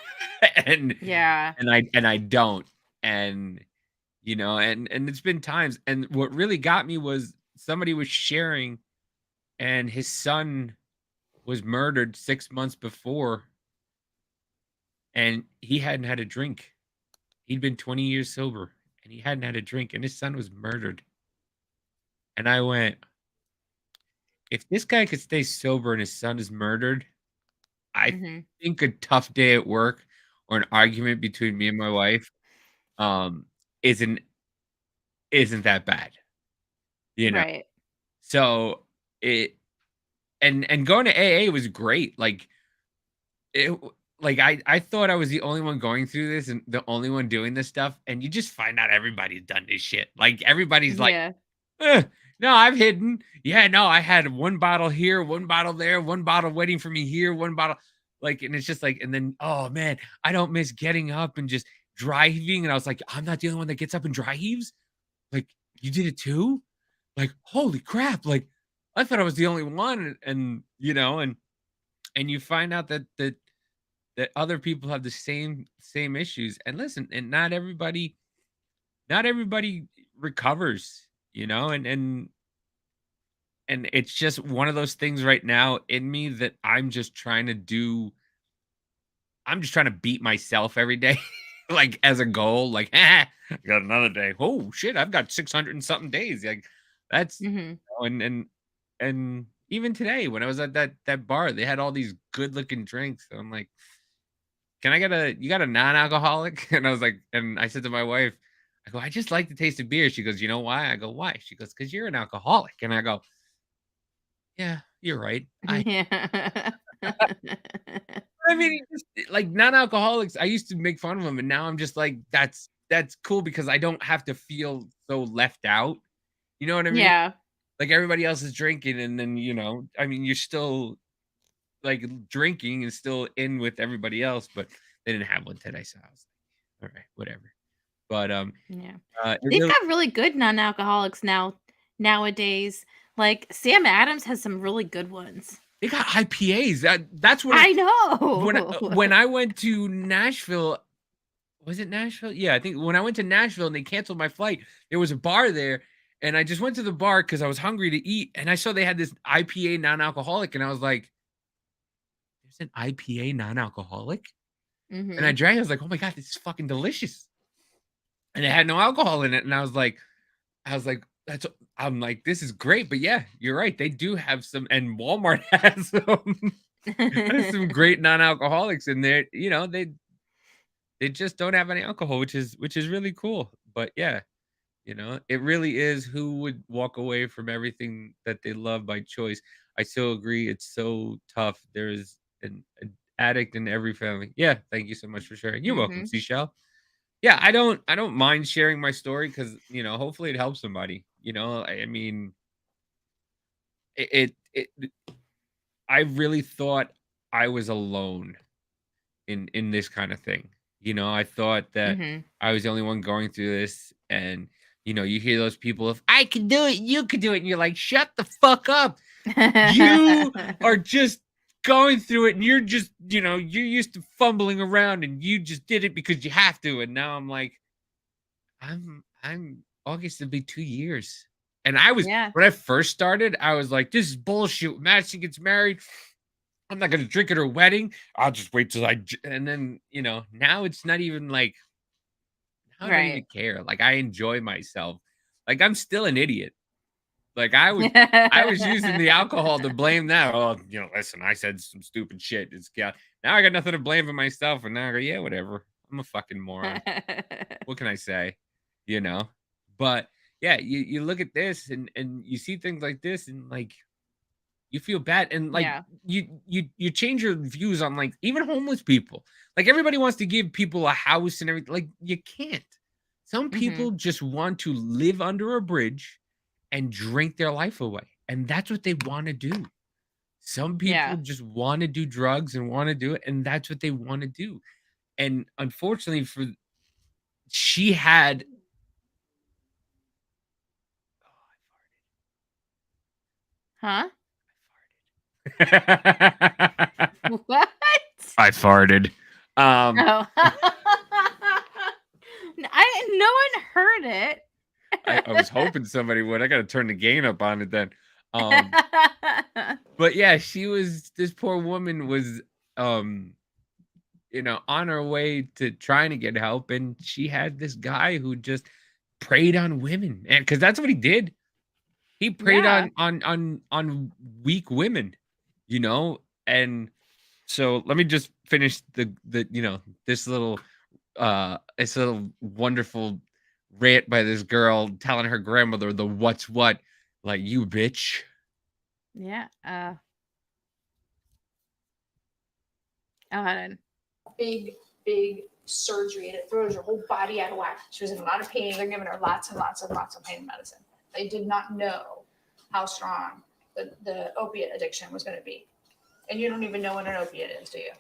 and Yeah. I don't. And and it's been times, and what really got me was somebody was sharing, and his son was murdered 6 months before, and he hadn't had a drink. He'd been 20 years sober, and he hadn't had a drink, and his son was murdered. And I went, if this guy could stay sober and his son is murdered, I Hmm. think a tough day at work or an argument between me and my wife um isn't isn't that bad, you know. Right. So it and going to AA was great. Like I thought I was the only one going through this and the only one doing this stuff, and you just find out everybody's done this shit. Like everybody's like, Yeah. No, I've hidden. Yeah, no, I had one bottle here, one bottle there, one bottle waiting for me here, one bottle. Like, and it's just like, and then, oh man, I don't miss getting up and just dry heaving. And I was like, I'm not the only one that gets up and dry heaves. Like, you did it too? Like, holy crap. Like, I thought I was the only one. And and you find out that other people have the same issues. And listen, and not everybody recovers, and it's just one of those things right now in me that I'm just trying to beat myself every day, like as a goal, like, I got another day. Oh shit, I've got 600 and something days. Like that's Hmm. and even today when I was at that bar, they had all these good looking drinks. So I'm like, can I get you got a non-alcoholic? And I was like, and I said to my wife, I go, I just like the taste of beer. She goes, you know why? I go, why? She goes, because you're an alcoholic. And I go, yeah, you're right. Yeah. I mean, like non-alcoholics, I used to make fun of them, and now I'm just like, that's cool because I don't have to feel so left out. You know what I mean? Yeah. Like everybody else is drinking, and then I mean, you're still like drinking and still in with everybody else, but they didn't have one today, so I was like, all right, whatever. But Yeah. it They've really got really good non-alcoholics nowadays. Like Sam Adams has some really good ones. they got IPAs. That's what I when know. I went to Nashville. Was it Nashville? Yeah, I think when I went to Nashville and they canceled my flight, there was a bar there, and I just went to the bar because I was hungry to eat, and I saw they had this IPA non-alcoholic, and I was like, "There's an IPA non-alcoholic?" And I Hmm. drank. I was like, "Oh my god, this is fucking delicious!" And it had no alcohol in it, and I was like, "That's." I'm like, "This is great," but yeah, you're right. They do have some, and Walmart has some great non-alcoholics in there. They just don't have any alcohol, which is really cool. But yeah, it really is who would walk away from everything that they love by choice. I so agree. It's so tough. There is an addict in every family. Yeah, thank you so much for sharing. You're welcome, Hmm. Seashell. Yeah, I don't mind sharing my story because hopefully it helps somebody. I mean, it I really thought I was alone in this kind of thing. I thought that Hmm. I was the only one going through this, and you hear those people, if I can do it, you can do it, and you're like, shut the fuck up. You are just going through it, and you're just, you're used to fumbling around, and you just did it because you have to. And now I'm like, I'm August will be 2 years. And Yeah. when I first started, I was like, this is bullshit. Madison gets married. I'm not gonna drink at her wedding. I'll just wait till and then, now it's not even like, now I don't even Right. care. Like I enjoy myself. Like I'm still an idiot. Like I was using the alcohol to blame that. Oh, listen, I said some stupid shit. It's yeah. Now I got nothing to blame for myself, and now I go, yeah, whatever. I'm a fucking moron. What can I say? You know? But yeah, you look at this and you see things like this, and like you feel bad, and like Yeah. you change your views on like even homeless people. Like everybody wants to give people a house and everything. Like you can't. Some Hmm. people just want to live under a bridge and drink their life away. And that's what they want to do. Some people Yeah. just want to do drugs and want to do it, and that's what they want to do. And unfortunately for she had Huh? I farted. What? I farted. Oh. No one heard it. I was hoping somebody would. I got to turn the gain up on it then. But yeah, this poor woman was, on her way to trying to get help. And she had this guy who just preyed on women. And cause that's what he did. He preyed Yeah. on weak women, and so let me just finish this little wonderful rant by this girl telling her grandmother the what's what, like, you bitch. Yeah. Oh, I didn't. Big surgery, and it throws your whole body out of whack. She was in a lot of pain. They're giving her lots and lots of pain medicine. They did not know how strong the opiate addiction was going to be. And you don't even know what an opiate is, do you?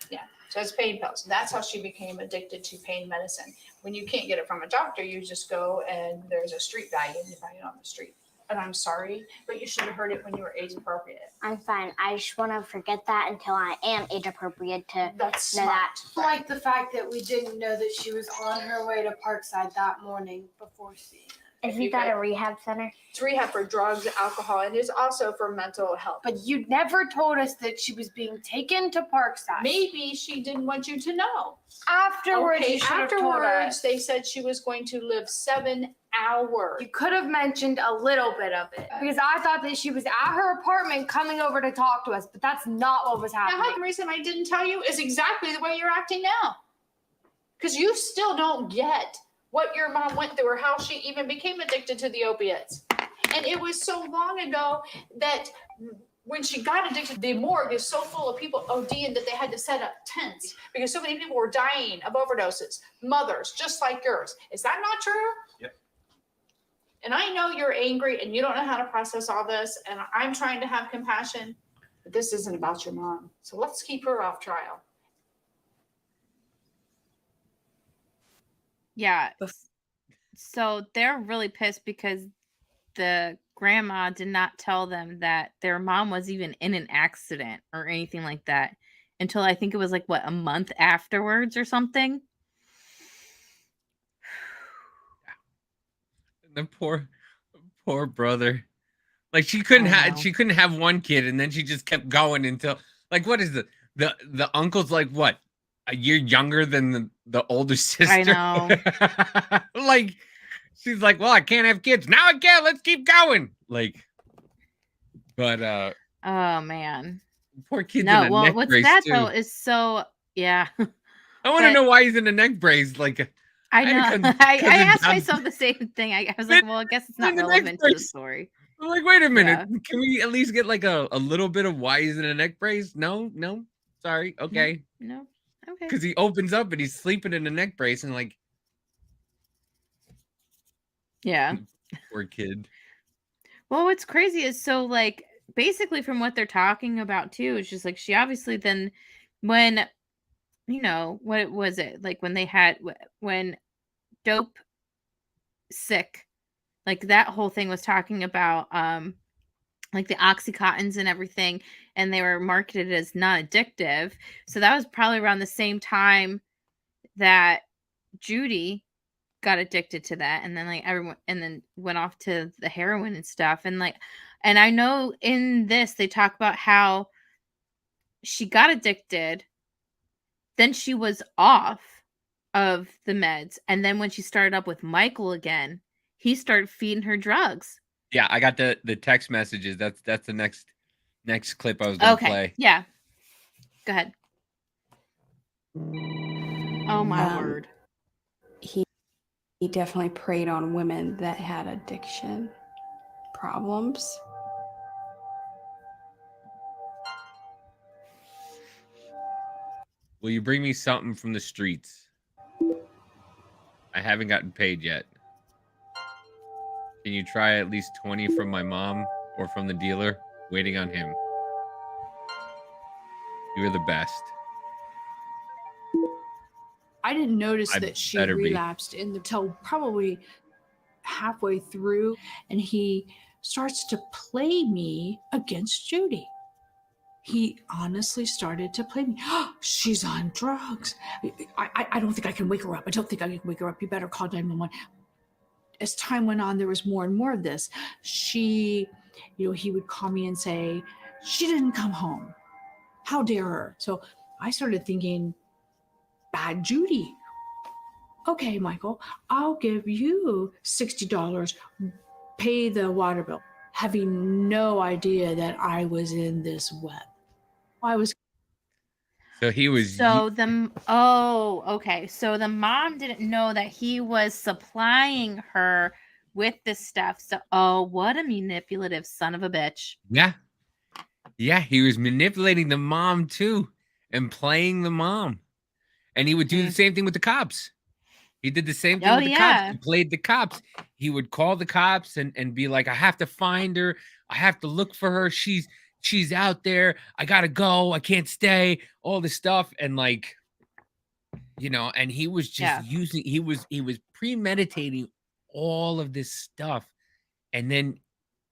Yeah. So it's pain pills. That's how she became addicted to pain medicine. When you can't get it from a doctor, you just go and there's a street value and you buy it on the street. And I'm sorry, but you should have heard it when you were age appropriate. I'm fine. I just want to forget that until I am age appropriate to That's know that. Like the fact that we didn't know that she was on her way to Parkside that morning before seeing it. Isn't that a rehab center? It's rehab for drugs, alcohol, and it's also for mental health. But you never told us that she was being taken to Parkside. Maybe she didn't want you to know. Afterwards, Okay, you should have told afterwards, us. they said she was going to live 7 hours. You could have mentioned a little bit of it. Because I thought that she was at her apartment coming over to talk to us, but that's not what was Now, happening. the reason I didn't tell you is exactly the way you're acting now. Because you still don't get what your mom went through or how she even became addicted to the opiates. And it was so long ago that when she got addicted, the morgue is so full of people ODing that they had to set up tents because so many people were dying of overdoses. Mothers, just like yours. Is that not true? Yep. And I know you're angry and you don't know how to process all this. And I'm trying to have compassion, but this isn't about your mom. So let's keep her off trial. Yeah. So they're really pissed because the grandma did not tell them that their mom was even in an accident or anything like that until I think it was like a month afterwards or something. The poor brother. Like she couldn't have one kid, and then she just kept going until, like, what is the uncle's like what, a year younger than the older sister? I know. Like she's like, well, I can't have kids now. I can. Let's keep going. Like, but oh man, poor kid's no. in a Well, neck what's brace that too. though is so yeah. I want to know why he's in a neck brace. Like, I know. I asked myself the same thing. I was like, well, I guess it's not relevant to the story. I'm like, wait a minute. Yeah. Can we at least get like a little bit of why he's in a neck brace? No. Sorry. Okay. No. Okay. Because he opens up and he's sleeping in a neck brace and like. Yeah. Poor kid. Well, what's crazy is so like basically from what they're talking about too, it's just like she obviously then when what was it like when Dope Sick, like that whole thing was talking about like the Oxycontins and everything, and they were marketed as non-addictive. So that was probably around the same time that Judy got addicted to that, and then like everyone, and then went off to the heroin and stuff. And I know in this they talk about how she got addicted, then she was off of the meds, and then when she started up with Michael again, he started feeding her drugs. Yeah, I got the text messages. That's the next clip I was gonna play. Yeah, go ahead. Oh my word. He definitely preyed on women that had addiction problems. Will you bring me something from the streets? I haven't gotten paid yet. Can you try at least 20 from my mom or from the dealer? Waiting on him. You are the best. I didn't notice that she relapsed until probably halfway through, and he starts to play me against Judy. he honestly started to play me. She's on drugs. I don't think I can wake her up. I don't think I can wake her up. You better call 911. As time went on, there was more and more of this. He would call me and say, she didn't come home. How dare her? So I started thinking, bad Judy. Okay, Michael, I'll give you $60, pay the water bill, having no idea that I was in this web. I was. So he was. So okay. So the mom didn't know that he was supplying her with this stuff. So, what a manipulative son of a bitch. Yeah. Yeah, he was manipulating the mom too and playing the mom. And he would do the same thing with the cops. He did the same thing with the cops. He played the cops. He would call the cops and be like, I have to find her. I have to look for her. She's out there. I gotta go. I can't stay. All this stuff. And like, and he was just he was premeditating all of this stuff. And then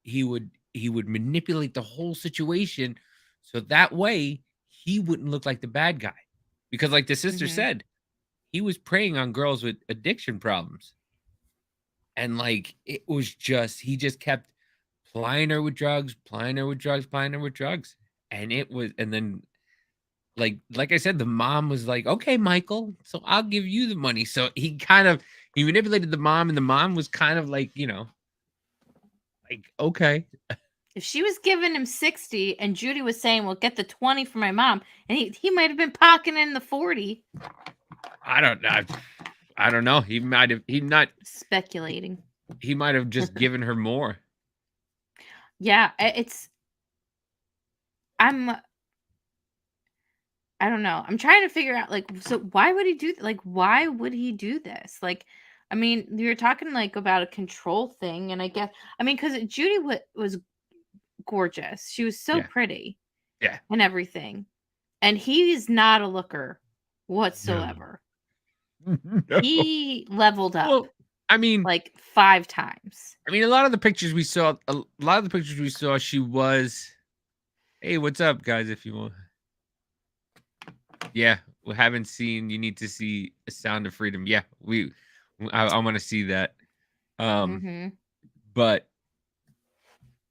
he would manipulate the whole situation so that way he wouldn't look like the bad guy. Because like the sister said, he was preying on girls with addiction problems. And like it was just he just kept plying her with drugs. And it was, and then like I said, the mom was like, okay, Michael, so I'll give you the money. So he manipulated the mom, and the mom was kind of like, like, okay. If she was giving him 60 and Judy was saying, well, get the 20 for my mom, and he might have been pocketing the 40. I don't know. He not speculating. He might have just given her more. Yeah, I don't know. I'm trying to figure out, like, so why would he do this? Like, I mean, you're talking like about a control thing, and I guess, because Judy was gorgeous. She was so pretty. Yeah. And everything. And he is not a looker whatsoever. No. He leveled up. Well, like 5 times. A lot of the pictures we saw, she was, hey, what's up, guys, if you want. Yeah, we haven't seen, you need to see A Sound of Freedom. Yeah, I want to see that. But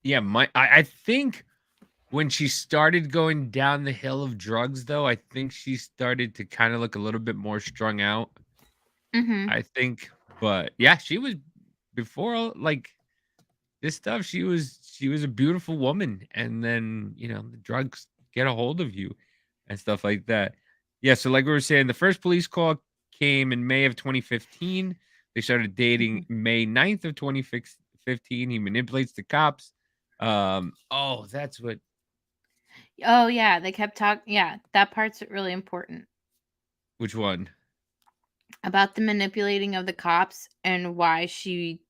yeah, I think when she started going down the hill of drugs, though, I think she started to kind of look a little bit more strung out. I think, but yeah, she was before like this stuff. She was a beautiful woman, and then the drugs get a hold of you and stuff like that. Yeah, so like we were saying, the first police call came in May of 2015. They started dating May 9th of 2015. He manipulates the cops. That's what. Oh yeah, they kept talking. Yeah, that part's really important. Which one? About the manipulating of the cops and why she.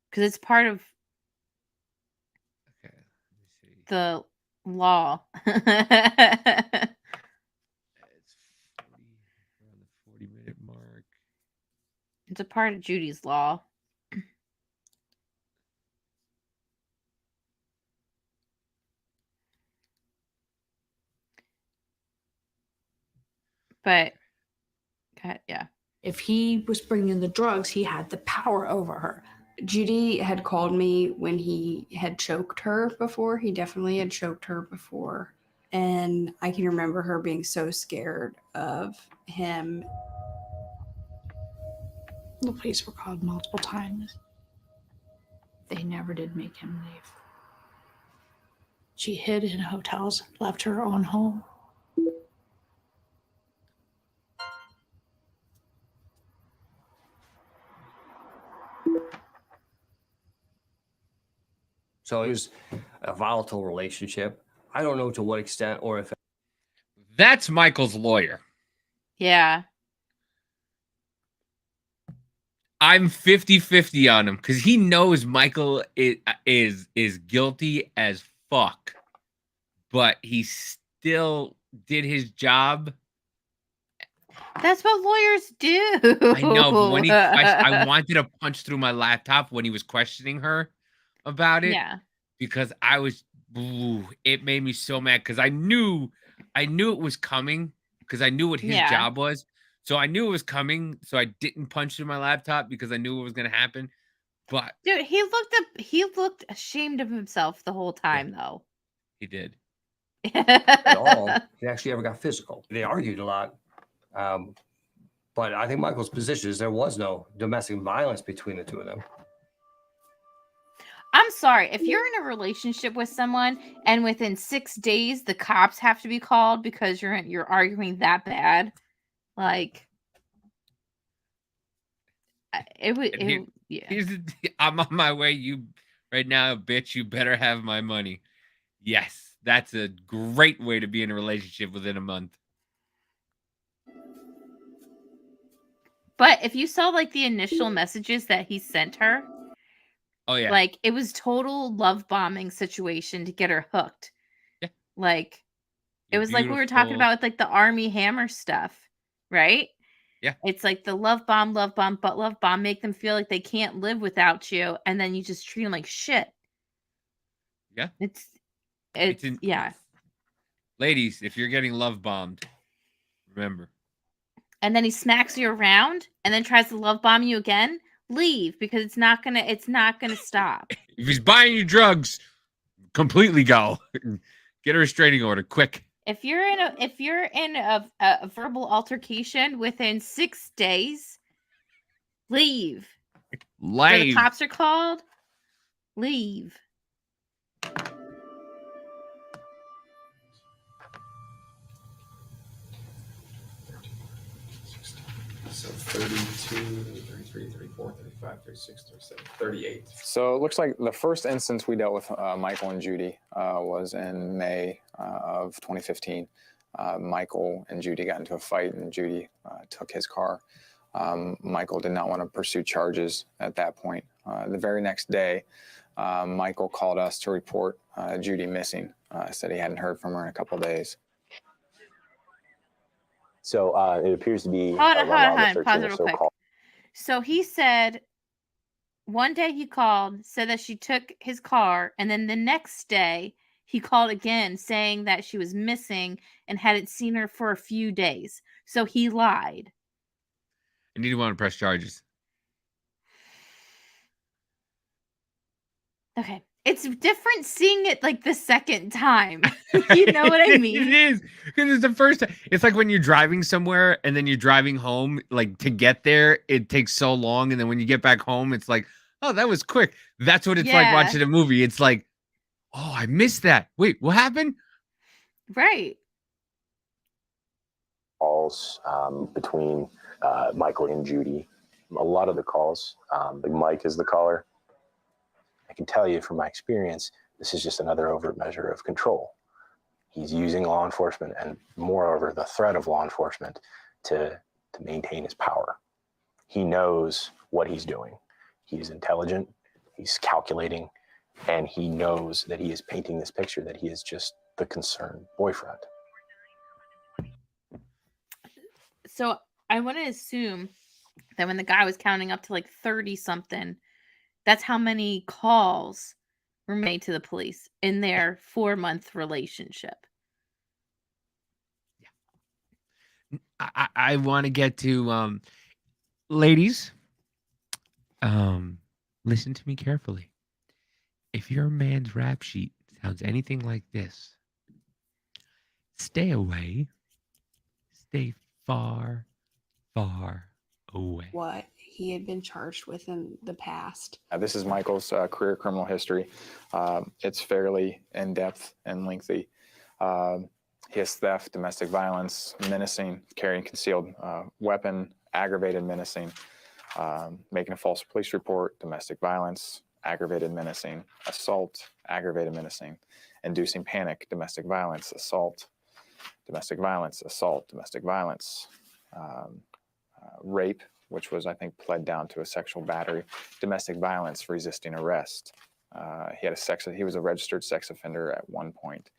Because it's part of. Okay, let me see. The law. It's around the 40-minute mark. It's a part of Judy's law. But, yeah. If he was bringing the drugs, he had the power over her. Judy had called me when he had choked her before. He definitely had choked her before. And I can remember her being so scared of him. The police were called multiple times. They never did make him leave. She hid in hotels, left her own home. So it was a volatile relationship. I don't know to what extent or if. That's Michael's lawyer. Yeah. I'm 50-50 on him because he knows Michael is guilty as fuck, but he still did his job. That's what lawyers do. I know, but when I wanted to punch through my laptop when he was questioning her about it. Yeah. Because I was it made me so mad because I knew it was coming because I knew what his Yeah. job was. So I knew it was coming. So I didn't punch through my laptop because I knew it was going to happen. But Dude, he looked ashamed of himself the whole time though. he did. At all. They actually ever got physical. They argued a lot. But I think Michael's position is there was no domestic violence between the two of them. I'm sorry. If you're in a relationship with someone and within 6 days the cops have to be called because you're arguing that bad, like yeah. I'm on my way. You right now, bitch. You better have my money. Yes, that's a great way to be in a relationship within a month. But if you saw like the initial messages that he sent her, oh yeah, like it was total love bombing situation to get her hooked. Yeah, like it was like we were talking about with like the Army Hammer stuff, right? Yeah, it's like the love bomb, but love bomb, make them feel like they can't live without you, and then you just treat them like shit. Yeah, it's yeah. Ladies, if you're getting love bombed, remember. And then he smacks you around and then tries to love bomb you again. Leave, because it's not gonna stop. If he's buying you drugs, completely go. Get a restraining order quick. If you're in a verbal altercation within 6 days, leave. Where the cops are called, leave. So 32, 33, 34, 35, 36, 37, 38. So it looks like the first instance we dealt with Michael and Judy was in May of 2015. Michael and Judy got into a fight, and Judy took his car. Michael did not want to pursue charges at that point. The very next day, Michael called us to report Judy missing. Said he hadn't heard from her in a couple of days. So it appears to be Hold on. Pause it real quick. So he said one day he called, said that she took his car, and then the next day he called again saying that she was missing and hadn't seen her for a few days. So he lied. And you didn't want to press charges. Okay. It's different seeing it like the second time. You know what I mean? It is. Because it's the first time. It's like when you're driving somewhere and then you're driving home, like to get there, it takes so long. And then when you get back home, it's like, oh, that was quick. That's what it's like watching a movie. It's like, oh, I missed that. Wait, what happened? Right. Calls between Michael and Judy. A lot of the calls, like Mike is the caller. I can tell you from my experience, this is just another overt measure of control. He's using law enforcement and, moreover, the threat of law enforcement to maintain his power. He knows what he's doing. He's intelligent, he's calculating, and he knows that he is painting this picture that he is just the concerned boyfriend. So I want to assume that when the guy was counting up to like 30 something, that's how many calls were made to the police in their 4-month relationship. I want to get to ladies. Listen to me carefully. If your man's rap sheet sounds anything like this, stay away. Stay far, far away. What he had been charged with in the past. This is Michael's career criminal history. It's fairly in-depth and lengthy. He has theft, domestic violence, menacing, carrying concealed weapon, aggravated menacing, making a false police report, domestic violence, aggravated menacing, assault, aggravated menacing, inducing panic, domestic violence, assault, domestic violence, assault, domestic violence, rape, which was, I think, pled down to a sexual battery, domestic violence, resisting arrest. He was a registered sex offender at one point.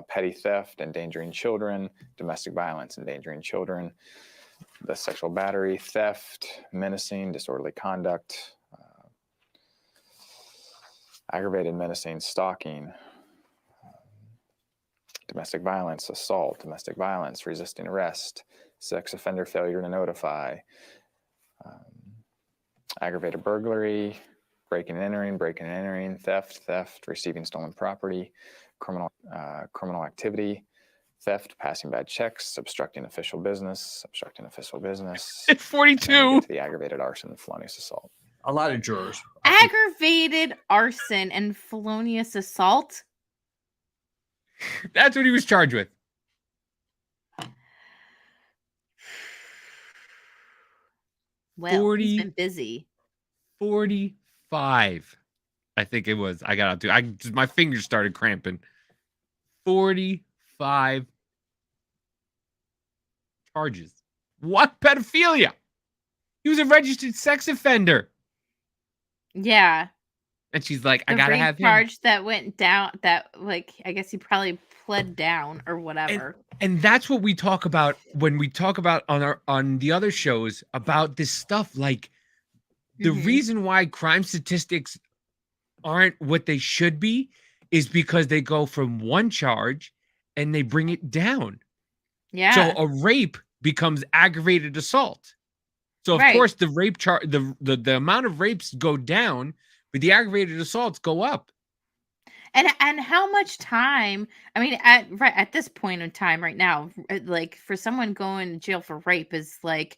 Petty theft, endangering children, domestic violence, endangering children, the sexual battery, theft, menacing, disorderly conduct, aggravated menacing, stalking, domestic violence, assault, domestic violence, resisting arrest, sex offender failure to notify, aggravated burglary, breaking and entering, theft, receiving stolen property, criminal activity, theft, passing bad checks, obstructing official business. It's 42. The aggravated arson and felonious assault. A lot of jurors. Aggravated arson and felonious assault. That's what he was charged with. Well, he's been busy. 45. I think it was. I got out to. My fingers started cramping. 45 charges. What pedophilia? He was a registered sex offender. Yeah. And she's like, I The gotta rape have him. charge that went down. That like I guess he probably pled down or whatever. And that's what we talk about when we talk about on the other shows about this stuff. Like the reason why crime statistics aren't what they should be is because they go from one charge and they bring it down. Yeah. So a rape becomes aggravated assault. So of course the rape charge, the amount of rapes go down, but the aggravated assaults go up. And how much time? I mean, at this point in time, right now, like for someone going to jail for rape is like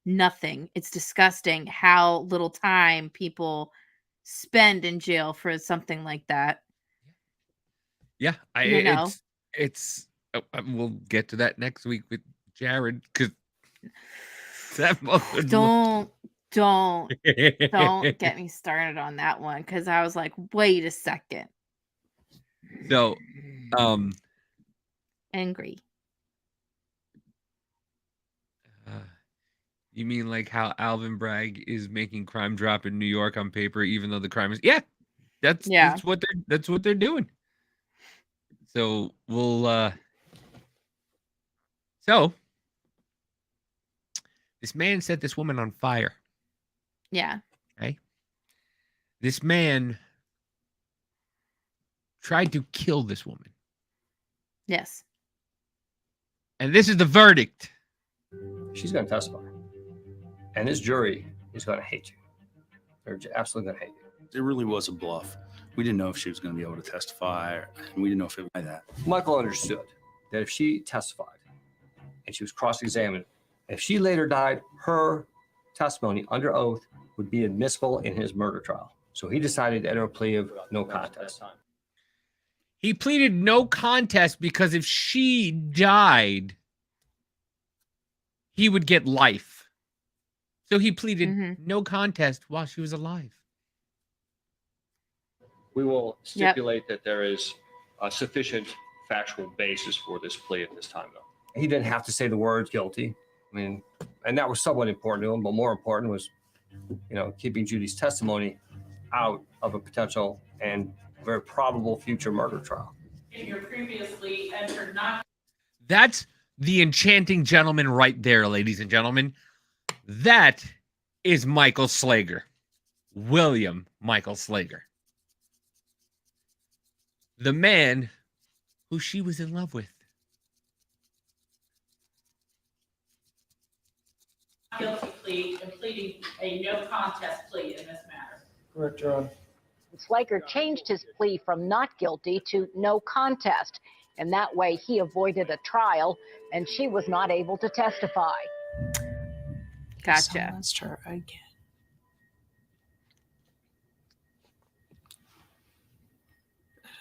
nothing. It's disgusting how little time people spend in jail for something like that. Yeah, it's. We'll get to that next week with Jared because that mother. Don't get me started on that one because I was like, wait a second. So, angry. You mean like how Alvin Bragg is making crime drop in New York on paper, even though the crime is that's what they're doing. So we'll so this man set this woman on fire. Yeah. Okay. This man tried to kill this woman. Yes. And this is the verdict. She's going to testify. And this jury is going to hate you. They're absolutely going to hate you. It really was a bluff. We didn't know if she was going to be able to testify, and we didn't know if it was like that. Michael understood that if she testified and she was cross-examined, if she later died, her testimony under oath would be admissible in his murder trial. So he decided to enter a plea of no contest. He pleaded no contest because if she died, he would get life. So he pleaded no contest while she was alive. We will stipulate that there is a sufficient factual basis for this plea at this time, though. He didn't have to say the word guilty. I mean, and that was somewhat important to him, but more important was, keeping Judy's testimony out of a potential and very probable future murder trial. In your previously entered not. That's the enchanting gentleman right there, ladies and gentlemen. That is Michael Slager. William Michael Slager. The man who she was in love with. Guilty plea and pleading a no contest plea in this matter. Correct, Your Honor. Slager changed his plea from not guilty to no contest, and that way he avoided a trial, and she was not able to testify. Gotcha. Silenced her again.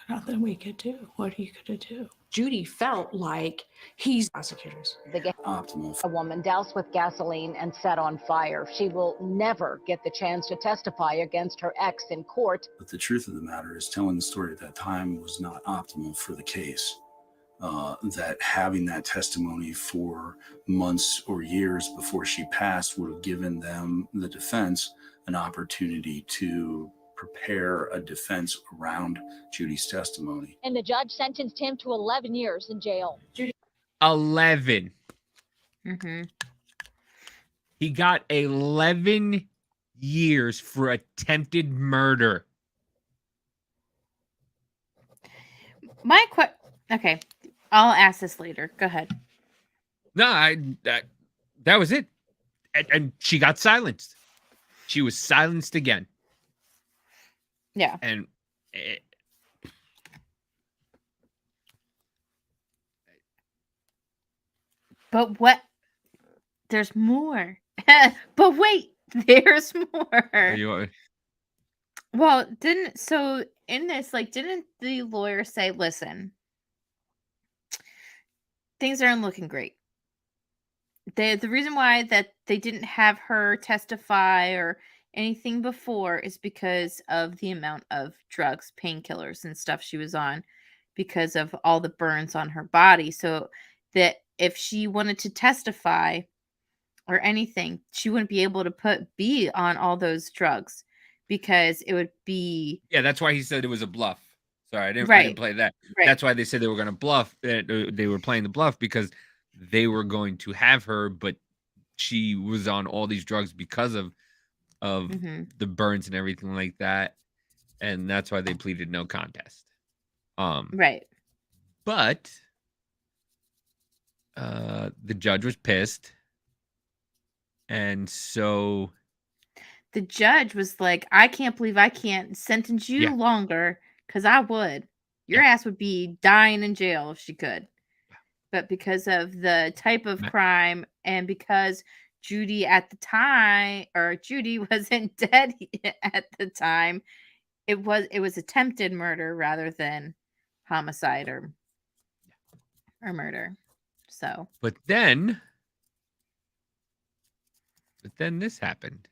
Nothing we could do. What are you gonna do? Judy felt like he's prosecutors. A woman doused with gasoline and set on fire. She will never get the chance to testify against her ex in court. But the truth of the matter is telling the story at that time was not optimal for the case. That having that testimony for months or years before she passed would have given them, the defense, an opportunity to prepare a defense around Judy's testimony. And the judge sentenced him to 11 years in jail. 11. He got 11 years for attempted murder. Okay. I'll ask this later. Go ahead. No, that was it. And she got silenced. She was silenced again. Yeah. And but what? There's more. But wait, there's more. Well, in this, like, didn't the lawyer say, listen, things aren't looking great. The reason why that they didn't have her testify or anything before is because of the amount of drugs, painkillers, and stuff she was on because of all the burns on her body. So that if she wanted to testify or anything, she wouldn't be able to be on all those drugs because it would be. Yeah, that's why he said it was a bluff. Sorry, I didn't Right. play that. Right. That's why they said they were going to bluff. They were playing the bluff because they were going to have her, but she was on all these drugs because of the burns and everything like that, and that's why they pleaded no contest. Right. But the judge was pissed, and so the judge was like, I can't believe I can't sentence you longer, because I would. Your ass would be dying in jail if she could. But because of the type of crime and because Judy wasn't dead at the time, it was attempted murder rather than homicide or murder. So But then this happened.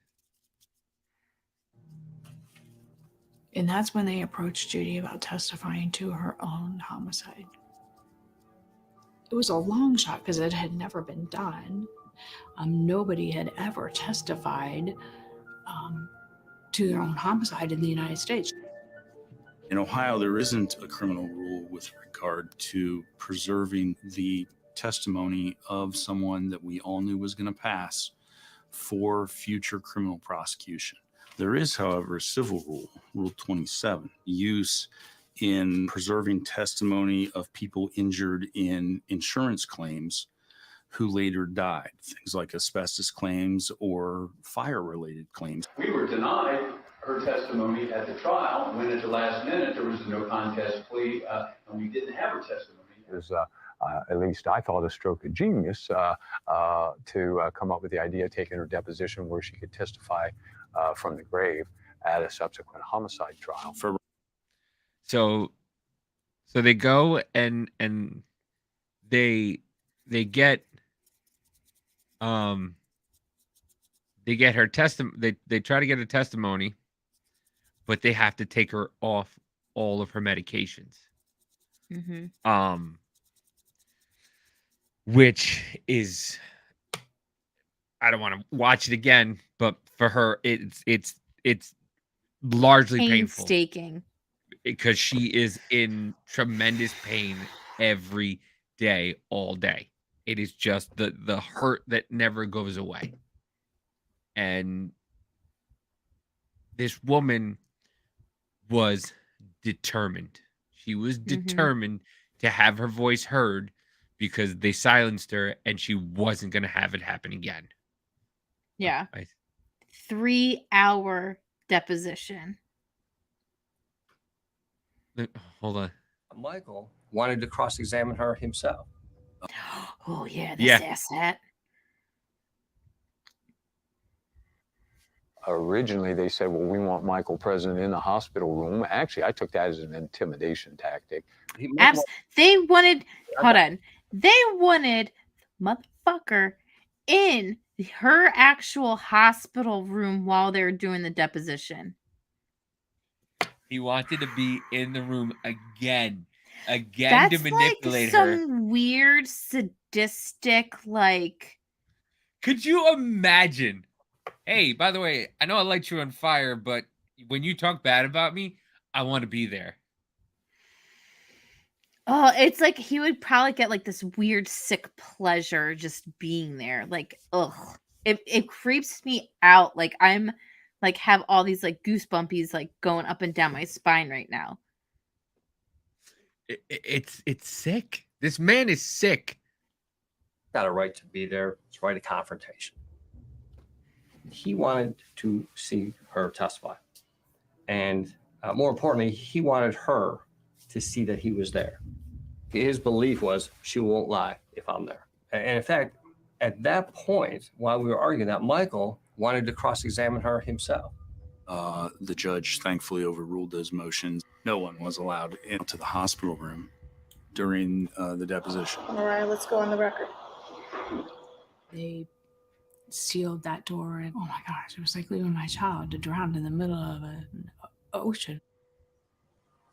And that's when they approached Judy about testifying to her own homicide. It was a long shot because it had never been done. Nobody had ever testified to their own homicide in the United States. In Ohio, there isn't a criminal rule with regard to preserving the testimony of someone that we all knew was going to pass for future criminal prosecution. There is, however, a civil rule, Rule 27, use in preserving testimony of people injured in insurance claims who later died, things like asbestos claims or fire-related claims. We were denied her testimony at the trial when at the last minute there was a no contest plea and we didn't have her testimony. It was, at least I thought, a stroke of genius to come up with the idea of taking her deposition where she could testify from the grave at a subsequent homicide trial. So they go and they get her testimony. They try to get her testimony, but they have to take her off all of her medications. Which is, I don't want to watch it again, but for her, it's largely painful. Painstaking. Because she is in tremendous pain every day, all day. It is just the hurt that never goes away. And this woman was determined. She was determined to have her voice heard because they silenced her and she wasn't going to have it happen again. Yeah. 3-hour deposition. Hold on. Michael wanted to cross-examine her himself. Oh, yeah, this asset. Originally, they said, well, we want Michael present in the hospital room. Actually, I took that as an intimidation tactic. They wanted, they wanted motherfucker in her actual hospital room while they were doing the deposition. He wanted to be in the room again That's to manipulate like her. some weird sadistic, like. Could you imagine? Hey, by the way, I know I light you on fire, but when you talk bad about me, I want to be there. Oh, it's like he would probably get like this weird sick pleasure just being there. Like, ugh. It creeps me out. Like I'm like have all these like goosebumpies like going up and down my spine right now. It's sick. This man is sick. Got a right to be there. It's right of confrontation. He wanted to see her testify. And more importantly, he wanted her to see that he was there. His belief was she won't lie if I'm there. And in fact, at that point, while we were arguing that, Michael wanted to cross-examine her himself. The judge thankfully overruled those motions. No one was allowed into the hospital room during the deposition. All right, let's go on the record. They sealed that door, and oh my gosh, it was like leaving my child to drown in the middle of an ocean.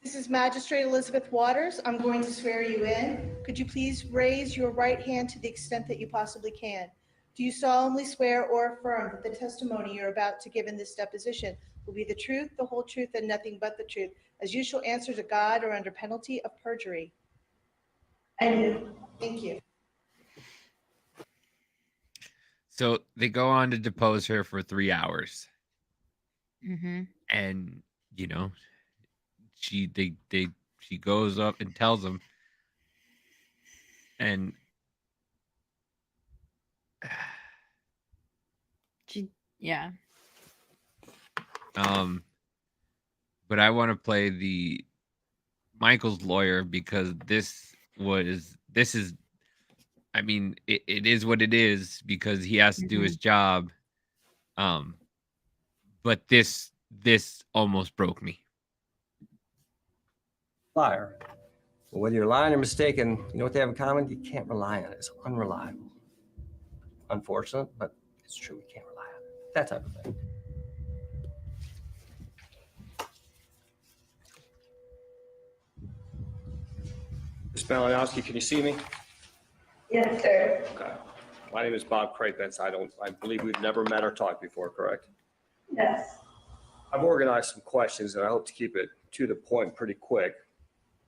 This is Magistrate Elizabeth Waters. I'm going to swear you in. Could you please raise your right hand to the extent that you possibly can? Do you solemnly swear or affirm that the testimony you're about to give in this deposition will be the truth, the whole truth, and nothing but the truth, as you shall answer to God or under penalty of perjury? I do. Thank you. So they go on to depose her for 3 hours. Mm-hmm. And, you know, she goes up and tells them. And yeah. But I want to play the Michael's lawyer because this is I mean, it is what it is because he has to do his job. But this almost broke me. Liar. Well, whether you're lying or mistaken, you know what they have in common? You can't rely on it. It's unreliable. Unfortunate, but it's true. We can't rely on it. That type of thing. Ms. Malinowski, can you see me? Yes, sir. Okay. My name is Bob Krapetz. I believe we've never met or talked before, correct? Yes. I've organized some questions and I hope to keep it to the point pretty quick.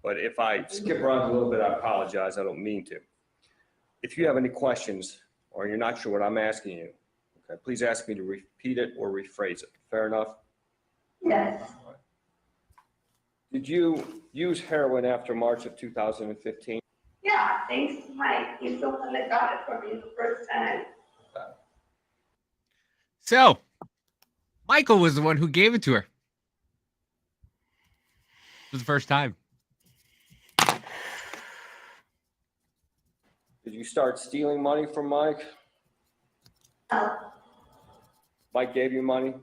But if I skip around a little bit, I apologize. I don't mean to. If you have any questions or you're not sure what I'm asking you, okay, please ask me to repeat it or rephrase it. Fair enough? Yes. Did you use heroin after March of 2015? Yeah, thanks to Mike. He's the one that got it for me the first time. So Michael was the one who gave it to her for the first time. Did you start stealing money from Mike? No. Mike gave you money?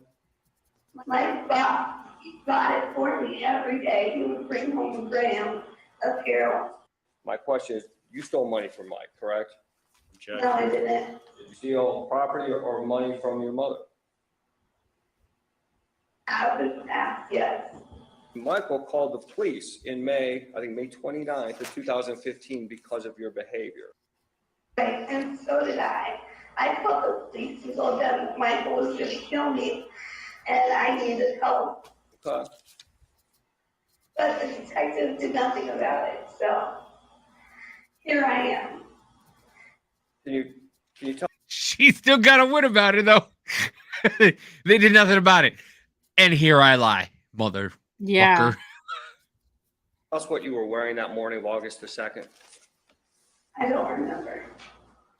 Mike got it for me every day. He would bring home a gram of heroin. My question is, you stole money from Mike, correct? No, I didn't. Did you steal property or money from your mother? I was asked, yes. Michael called the police in May, I think May 29th of 2015 because of your behavior. Right, and so did I. I called the police and told them Michael was going to kill me and I needed help. Okay. But the detectives did nothing about it, so here I am. Can you tell? She still got a win about it though. They did nothing about it. And here I lie, mother. Yeah. Fucker. Tell us what you were wearing that morning of August the 2nd. I don't remember.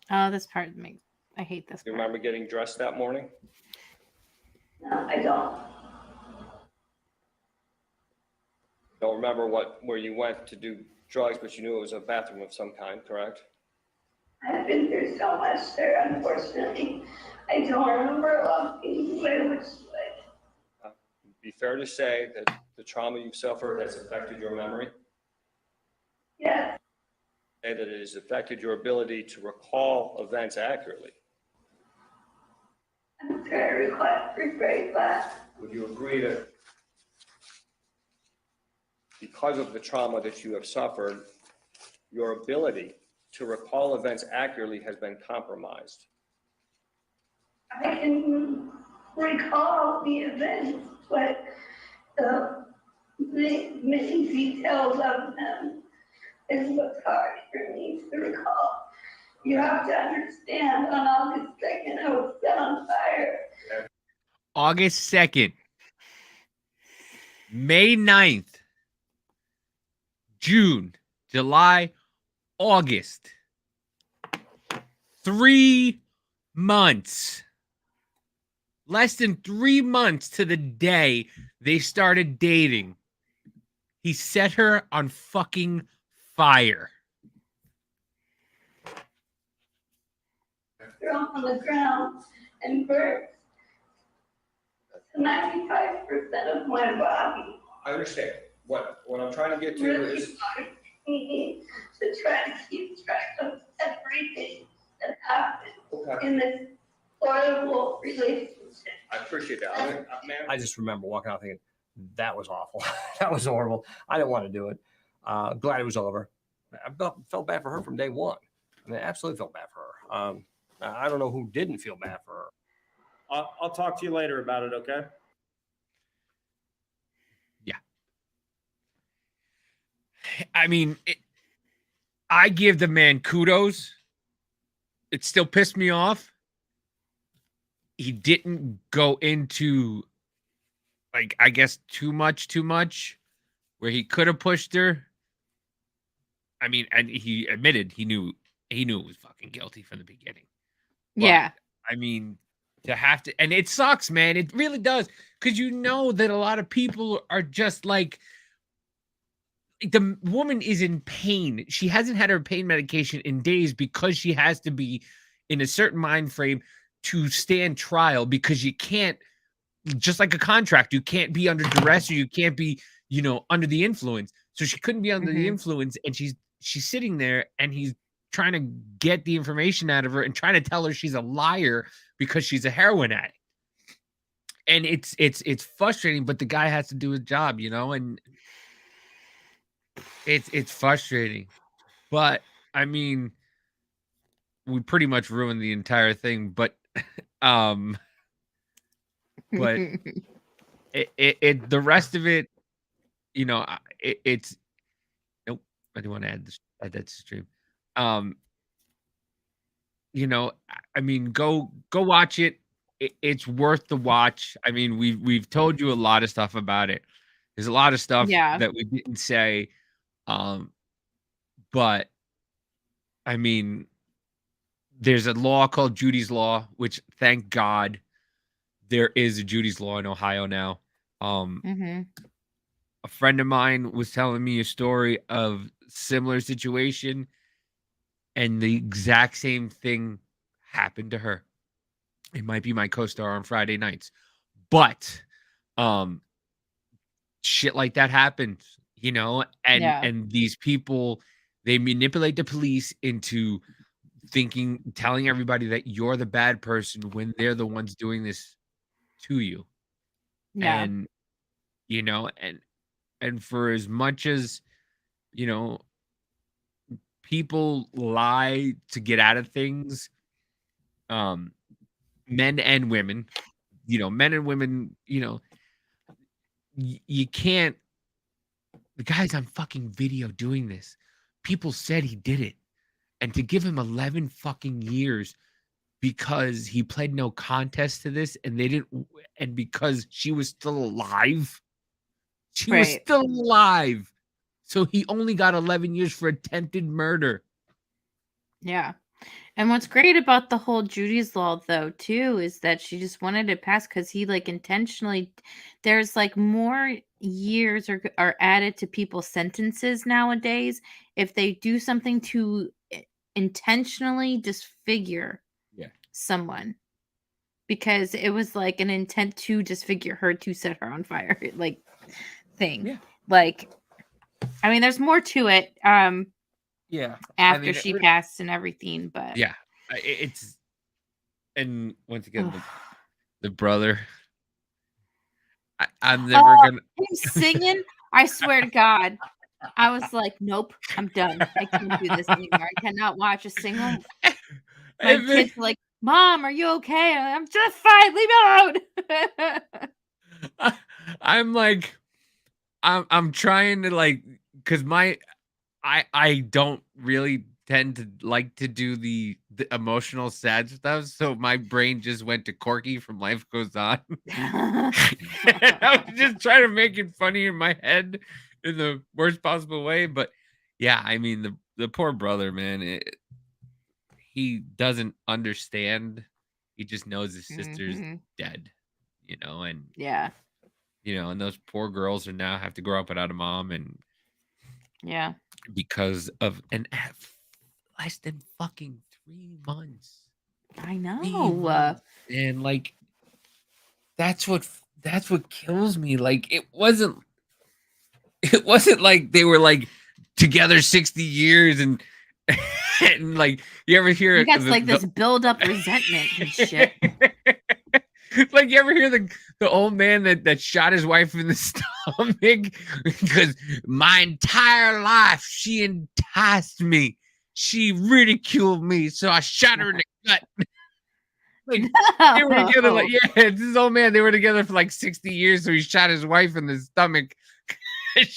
Oh, this part I hate this. You remember getting dressed that morning? No, I don't. Don't remember where you went to do drugs, but you knew it was a bathroom of some kind, correct? I've been through so much, sir, unfortunately. I don't remember a lot of things, but it was like. Be fair to say that the trauma you've suffered has affected your memory? Yes. Say that it has affected your ability to recall events accurately. I'm very rephrase that. Would you agree that because of the trauma that you have suffered, your ability to recall events accurately has been compromised? I can recall the events, but the many details of them is what's hard for me to recall. You have to understand, on August 2nd, I was set on fire. August 2nd. May 9th. June. July. August. 3 months. Less than 3 months to the day they started dating. He set her on fucking fire. Thrown on the ground and burnt 95% of my body. I understand. What I'm trying to get to Really is, hard for me to try to keep track of everything that happened in this horrible relationship. I appreciate that. I just remember walking out thinking, that was awful. That was horrible. I didn't want to do it. Glad it was over. I felt bad for her from day one. I mean, I absolutely felt bad for her. I don't know who didn't feel bad for her. I'll talk to you later about it, okay? Yeah. I mean, I give the man kudos. It still pissed me off. He didn't go into, like, I guess too much, where he could have pushed her. I mean, and he admitted he knew it was fucking guilty from the beginning. But, Yeah. I mean, to have to, and it sucks, man. It really does. Because you know that a lot of people are just like, the woman is in pain. She hasn't had her pain medication in days because she has to be in a certain mind frame to stand trial, because you can't, just like a contract, you can't be under duress, or you can't be, under the influence. So she couldn't be under the influence, and she's sitting there, and he's trying to get the information out of her and trying to tell her she's a liar because she's a heroin addict. And it's frustrating, but the guy has to do his job, and it's frustrating. But I mean, we pretty much ruined the entire thing, but but it the rest of it, it's nope. I do want to add that to stream. I mean, go watch it. It's worth the watch. I mean, we've told you a lot of stuff about it. There's a lot of stuff that we didn't say, but I mean, there's a law called Judy's Law, which, thank God, there is a Judy's Law in Ohio now. A friend of mine was telling me a story of similar situation, and the exact same thing happened to her. It might be my co-star on Friday nights, but shit like that happens, and these people, they manipulate the police into telling everybody that you're the bad person when they're the ones doing this to you. Yeah. And and for as much as people lie to get out of things, men and women, you can't. The guy's on fucking video doing this. People said he did it, and to give him 11 fucking years because he pled no contest to this, and they didn't, and because she was still alive. She was still alive. So he only got 11 years for attempted murder. Yeah. And what's great about the whole Judy's Law, though, too, is that she just wanted it passed because he, intentionally, there's, more years are added to people's sentences nowadays if they do something to intentionally disfigure someone. Because it was, an intent to disfigure her, to set her on fire, thing. Yeah. I mean, there's more to it. Yeah. After she passed and everything, but yeah, it's, and once again, the brother. I'm never gonna. Him singing. I swear to God, I was like, nope, I'm done. I can't do this anymore. I cannot watch a single. My kids were like, Mom, are you okay? I'm just fine. Leave me alone. I'm trying to because I don't really tend to like to do the emotional sad stuff, so my brain just went to Corky from Life Goes On. I was just trying to make it funny in my head in the worst possible way, but yeah, I mean, the poor brother, man. He doesn't understand. He just knows his sister's dead, and Yeah. and those poor girls are now have to grow up without a mom, and Yeah. because of less than fucking 3 months. I 3 know. months. And like that's what kills me. Like it wasn't like they were like together 60 years and and like you ever hear You got like this build up resentment and shit. Like you ever hear the old man that shot his wife in the stomach because my entire life she enticed me, she ridiculed me, so I shot her in the gut. Like they were together, like it's this old man. They were together for like 60 years, so he shot his wife in the stomach. And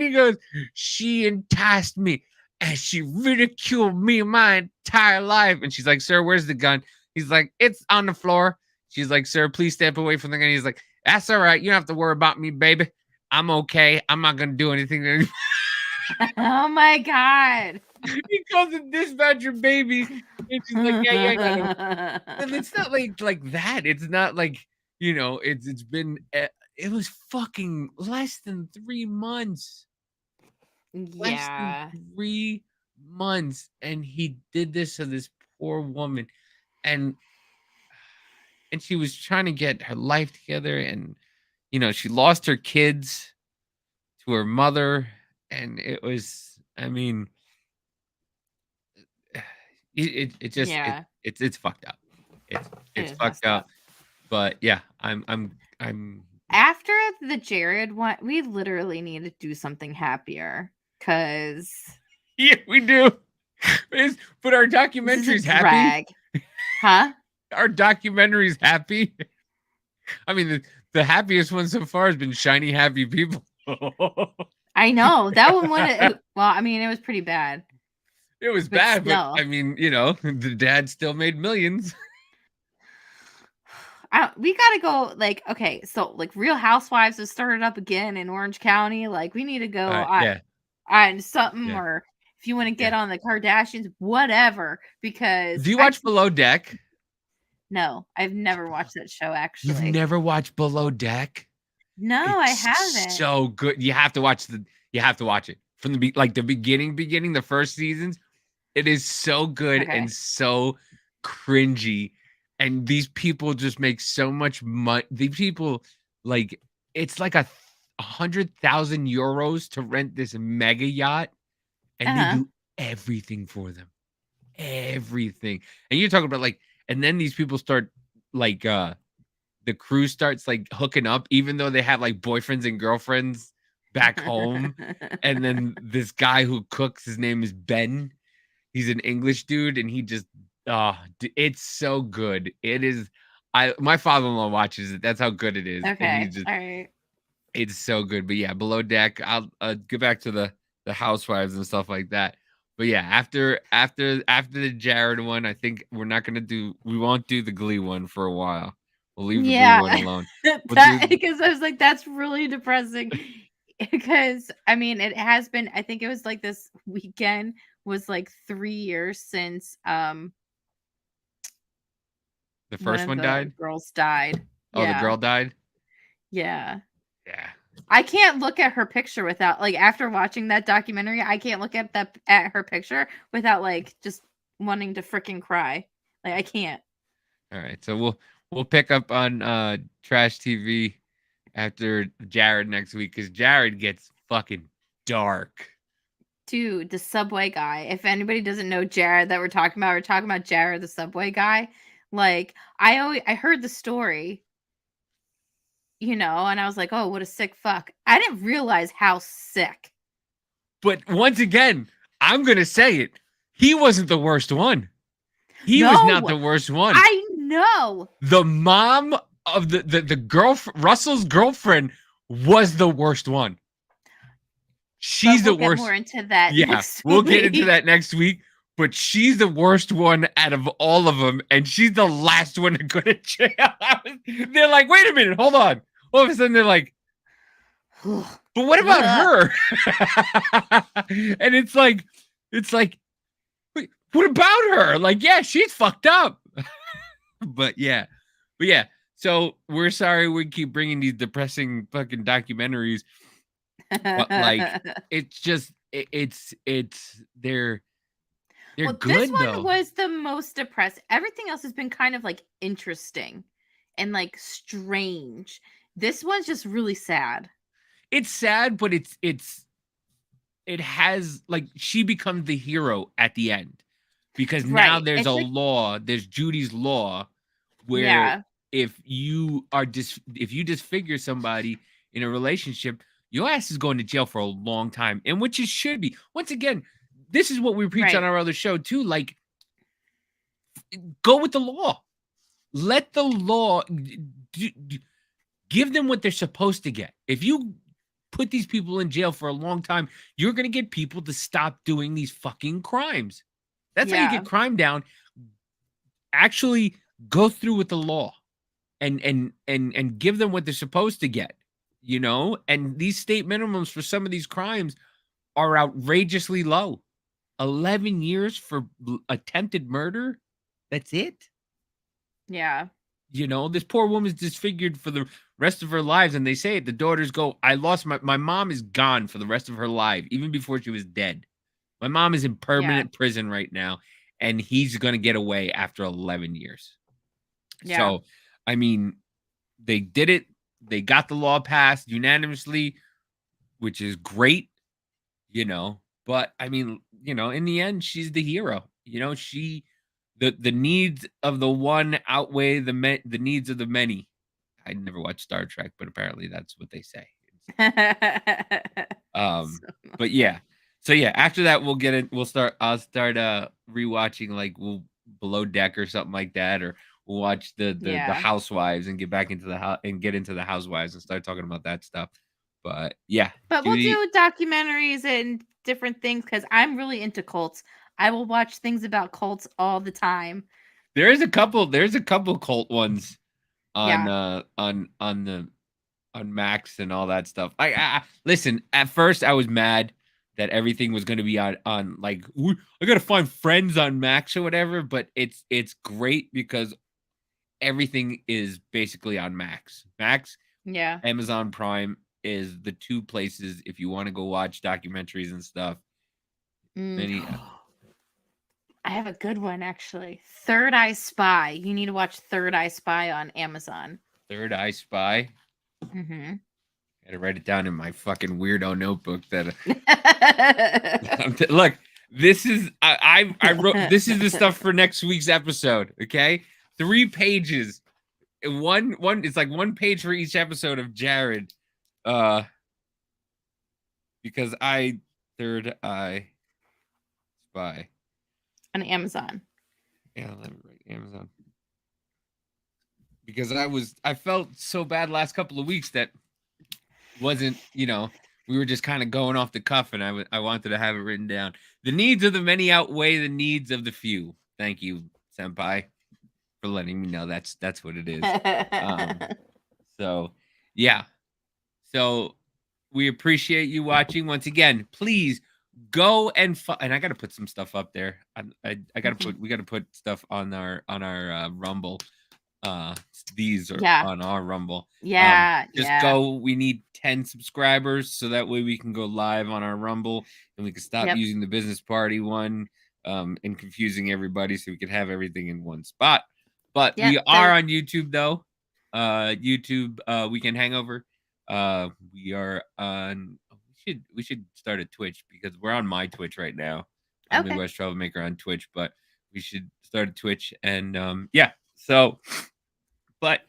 he goes, she enticed me and she ridiculed me my entire life. And she's like, sir, where's the gun? He's like, it's on the floor. She's like, sir, please step away from the gun. He's like, that's all right. You don't have to worry about me, baby. I'm okay. I'm not gonna do anything. Oh my god. He calls it dispatcher baby. And she's like, yeah. And it's not like that. It's not like, it's been it was fucking less than 3 months. Less Yeah. than 3 months. And he did this to this poor woman. And she was trying to get her life together. And, she lost her kids to her mother. And it was, I mean, it just, it's fucked up. It's fucked up. But yeah, I'm after the Jared one, we literally need to do something happier because yeah, we do. But our documentary's happy. Huh? Our documentary's happy. I mean, the happiest one so far has been shiny happy people. I know that one. Well, I mean, it was pretty bad. It was bad, still. But I mean, the dad still made millions. We gotta go. Like, okay, so like Real Housewives has started up again in Orange County. Like, we need to go on something, or if you want to get on the Kardashians, whatever. Because do you watch Below Deck? No, I've never watched that show. Actually, you've never watched Below Deck? No, I haven't. So good. You have to watch it from the beginning, the first seasons. It is so good and so cringy. And these people just make so much money. These people, like, it's like 100,000 euros to rent this mega yacht, and they do everything for them. Everything. And you're talking about like, and then these people start like, the crew starts like hooking up, even though they have like boyfriends and girlfriends back home. And then this guy who cooks, his name is Ben. He's an English dude, and he just, it's so good. It is. My father-in-law watches it. That's how good it is. Okay. And all right. It's so good. But yeah, Below Deck. I'll get back to the Housewives and stuff like that. But yeah, after the Jared one, I think we won't do the Glee one for a while. We'll leave the Glee one alone. Because I was like, that's really depressing. Because I mean, it has been. I think it was like this weekend was like 3 years since the first one died. Girls died. Oh, the girl died. Yeah. Yeah. I can't look at her picture without, like, after watching that documentary, I can't look at her picture without like just wanting to freaking cry. Like, I can't. All right, so we'll pick up on Trash TV after Jared next week, because Jared gets fucking dark. Dude, the Subway guy. If anybody doesn't know Jared that we're talking about Jared, the Subway guy. Like, I heard the story, and I was like, oh, what a sick fuck. I didn't realize how sick. But once again, I'm going to say it. He wasn't the worst one. He was not the worst one. I know. The mom of the girlfriend, Russell's girlfriend, was the worst one. She's the worst. Get more into that. Yeah, we'll get into that next week. But she's the worst one out of all of them, and she's the last one to go to jail. They're like, wait a minute, hold on. All of a sudden, they're like, But what about her? And it's like, wait, what about her? Like, yeah, she's fucked up. But yeah. So we're sorry we keep bringing these depressing fucking documentaries. But like, it's just, they're Well, good this one though. was the most depressed. Everything else has been kind of like interesting and like strange. This one's just really sad. It's sad, but it has, like, she becomes the hero at the end because now Right. there's It's a like, law, there's Judy's law, where yeah, if you disfigure somebody in a relationship, your ass is going to jail for a long time, and which it should be. Once again, this is what we preach on right. our other show too. Like, go with the law. Let the law give them what they're supposed to get. If you put these people in jail for a long time, you're going to get people to stop doing these fucking crimes. That's how you Yeah. get crime down. Actually go through with the law and give them what they're supposed to get, you know? And these state minimums for some of these crimes are outrageously low. 11 years for attempted murder? That's it? Yeah. You know, this poor woman's disfigured for the rest of her lives, and they say it. The daughters go, I lost my mom is gone for the rest of her life, even before she was dead. My mom is in permanent prison right now, and he's going to get away after 11 years. Yeah. So, I mean, they did it. They got the law passed unanimously, which is great, you know. But, I mean, you know, in the end, she's the hero. You know, the needs of the one outweigh the needs of the many. I never watched Star Trek, but apparently that's what they say. But yeah. So yeah, after that I'll start rewatching, like, Below Deck or something like that, or we'll watch the Yeah. Housewives and get back into the house and get into the Housewives and start talking about that stuff. But yeah, But Judy, we'll do documentaries and different things because I'm really into cults. I will watch things about cults all the time. there's a couple cult ones on Yeah. on Max and all that stuff. I listen, at first I was mad that everything was going to be on like, I got to find Friends on Max or whatever, but it's great because everything is basically on Max. Max, Yeah. Amazon Prime is the two places if you want to go watch documentaries and stuff. Many I have a good one actually. Third Eye Spy. You need to watch Third Eye Spy on Amazon. Third Eye Spy. Mm-hmm. Gotta write it down in my fucking weirdo notebook that look, this is I wrote this is the stuff for next week's episode. Okay, 3 pages, one it's like 1 page for each episode of Jared, because Third Eye Spy on Amazon. Yeah, let me write Amazon, because I felt so bad last couple of weeks that wasn't, you know, we were just kind of going off the cuff, and I wanted to have it written down. The needs of the many outweigh the needs of the few. Thank you, Senpai, for letting me know that's what it is. So yeah, so we appreciate you watching. Once again, please go and I got to put some stuff up there. I got to we got to put stuff on our Rumble. These are on our Rumble. Just go. We need 10 subscribers so that way we can go live on our Rumble and we can stop using the business party one and confusing everybody, so we can have everything in one spot. But we are on YouTube though. YouTube Weekend Hangover. We are on. We should start a Twitch because we're on my Twitch right now. I'm Midwest Troublemaker on Twitch, but we should start a Twitch and yeah. So. But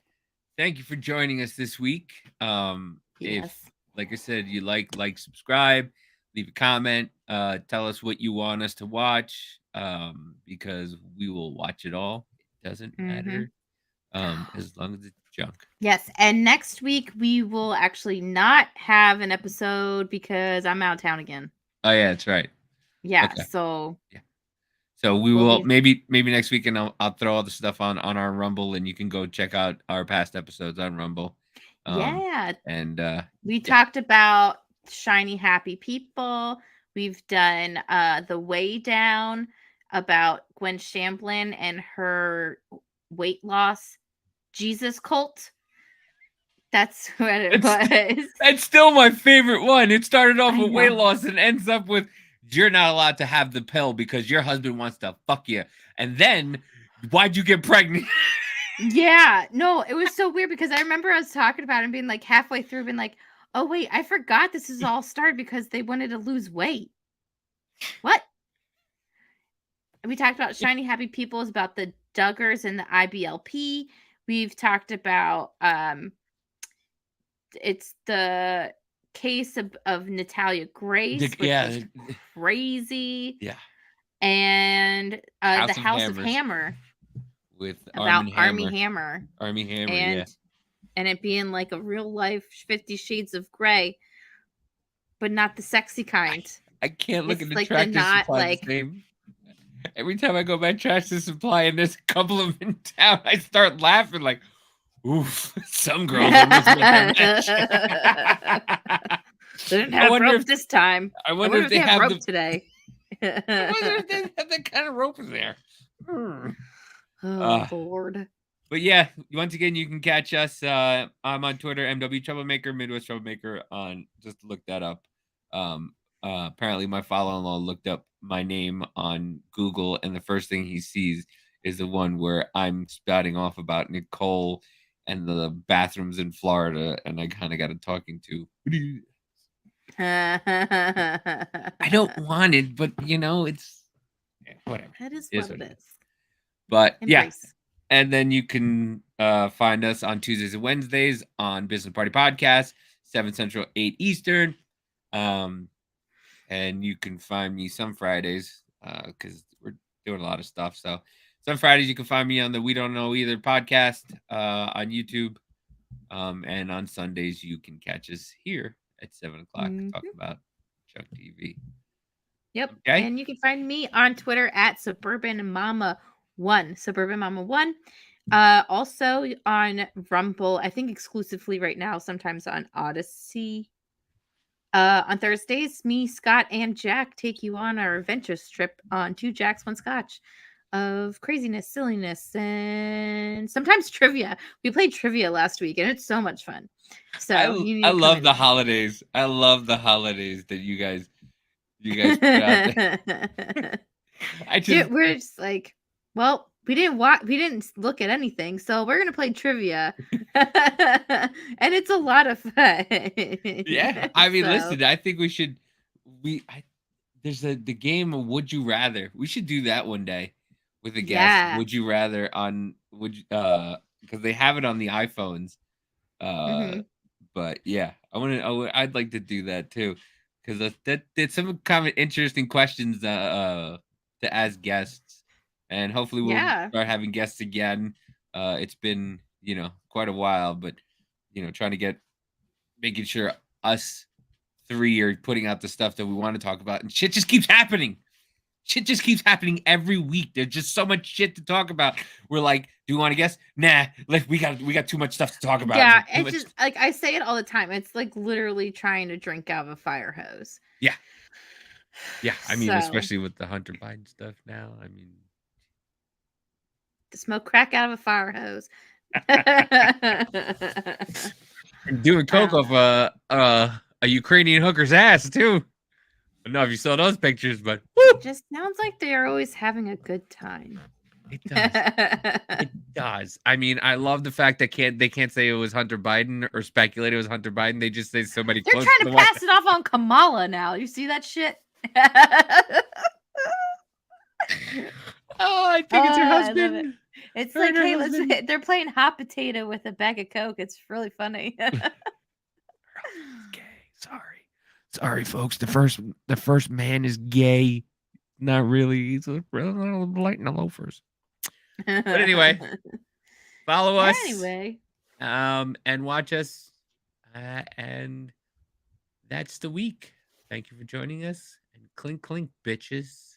thank you for joining us this week. If, like I said, you like, subscribe, leave a comment, tell us what you want us to watch, because we will watch it all. It doesn't matter, as long as it's junk. Yes, and next week we will actually not have an episode because I'm out of town again. Oh yeah, that's right. Yeah, okay. So yeah. So we will maybe next week, and I'll throw all the stuff on our Rumble, and you can go check out our past episodes on Rumble. Yeah. And we talked about shiny, happy people. We've done The Way Down about Gwen Shamblin and her weight loss Jesus cult. That's what it was. That's still my favorite one. It started off with weight loss and ends up with you're not allowed to have the pill because your husband wants to fuck you. And then why'd you get pregnant? Yeah, no, it was so weird because I remember I was talking about it and being like halfway through, being like, oh wait, I forgot this is all started because they wanted to lose weight. What? And we talked about shiny happy people is about the Duggars and the IBLP. We've talked about it's the case of Natalia Grace, which was crazy. Yeah. And the House of Hammer with about Army Hammer. Army Hammer, and it being like a real life 50 Shades of Grey, but not the sexy kind. I can't look It's at the like Tractor not Supply like the same. Every time I go by Tractor Supply and there's a couple of them in town, I start laughing like, oof, some girls are missing that match. They didn't have rope this time. I wonder if they have have rope today. I wonder if they have that kind of rope in there. Oh, Lord. But yeah, once again, you can catch us. I'm on Twitter, MW Troublemaker, Midwest Troublemaker. Just look that up. Apparently, my father-in-law looked up my name on Google, and the first thing he sees is the one where I'm spouting off about Nicole and the bathrooms in Florida, and I kind of got a talking to. I don't want it, but it's whatever. That is It is what it is. But Embrace. yeah, and then you can find us on Tuesdays and Wednesdays on Business Party Podcast, 7 Central, 8 Eastern. And you can find me some Fridays because we're doing a lot of stuff. So some Fridays you can find me on the We Don't Know Either podcast on YouTube. And on Sundays you can catch us here at 7 o'clock to talk about Chuck TV. Yep. Okay. And you can find me on Twitter at Suburban Mama 1. Suburban Mama 1. Also on Rumble, I think exclusively right now, sometimes on Odyssey. On Thursdays, me, Scott, and Jack take you on our adventurous trip on 2 Jacks, 1 Scotch of craziness, silliness, and sometimes trivia. We played trivia last week, and it's so much fun. So I love the holidays. I love the holidays that you guys put out there. Dude, we're just like, well, we didn't look at anything, so we're gonna play trivia, and it's a lot of fun. Yeah, I mean, So- listen, I think we should. There's the game of Would You Rather. We should do that one day with a guest. Yeah. Would you rather because they have it on the iPhones. But yeah, I'd like to do that too, because that's some kind of interesting questions to ask guests, and hopefully we'll start having guests again. It's been quite a while, but making sure us 3 are putting out the stuff that we want to talk about, and shit just keeps happening. Shit just keeps happening every week. There's just so much shit to talk about. We're like, do you want to guess? Nah, we got too much stuff to talk about. Yeah, Too it's much- just like I say it all the time. It's like literally trying to drink out of a fire hose. Yeah. I mean, So- especially with the Hunter Biden stuff now. I mean, To smoke crack out of a fire hose. doing coke off a Ukrainian hooker's ass too. I don't know if you saw those pictures, but It just sounds like they are always having a good time. It does. It does. I mean, I love the fact that they can't say it was Hunter Biden or speculate it was Hunter Biden. They just say somebody They're close trying to to the White pass it off on Kamala now. You see that shit? Oh, I think it's her I love husband. it. It's Her like, and her hey, husband. they're playing hot potato with a bag of Coke. It's really funny. Sorry, folks. The first man is gay. Not really. He's a light in the loafers. But anyway, follow us. Anyway. And watch us. And that's the week. Thank you for joining us. And clink, clink, bitches.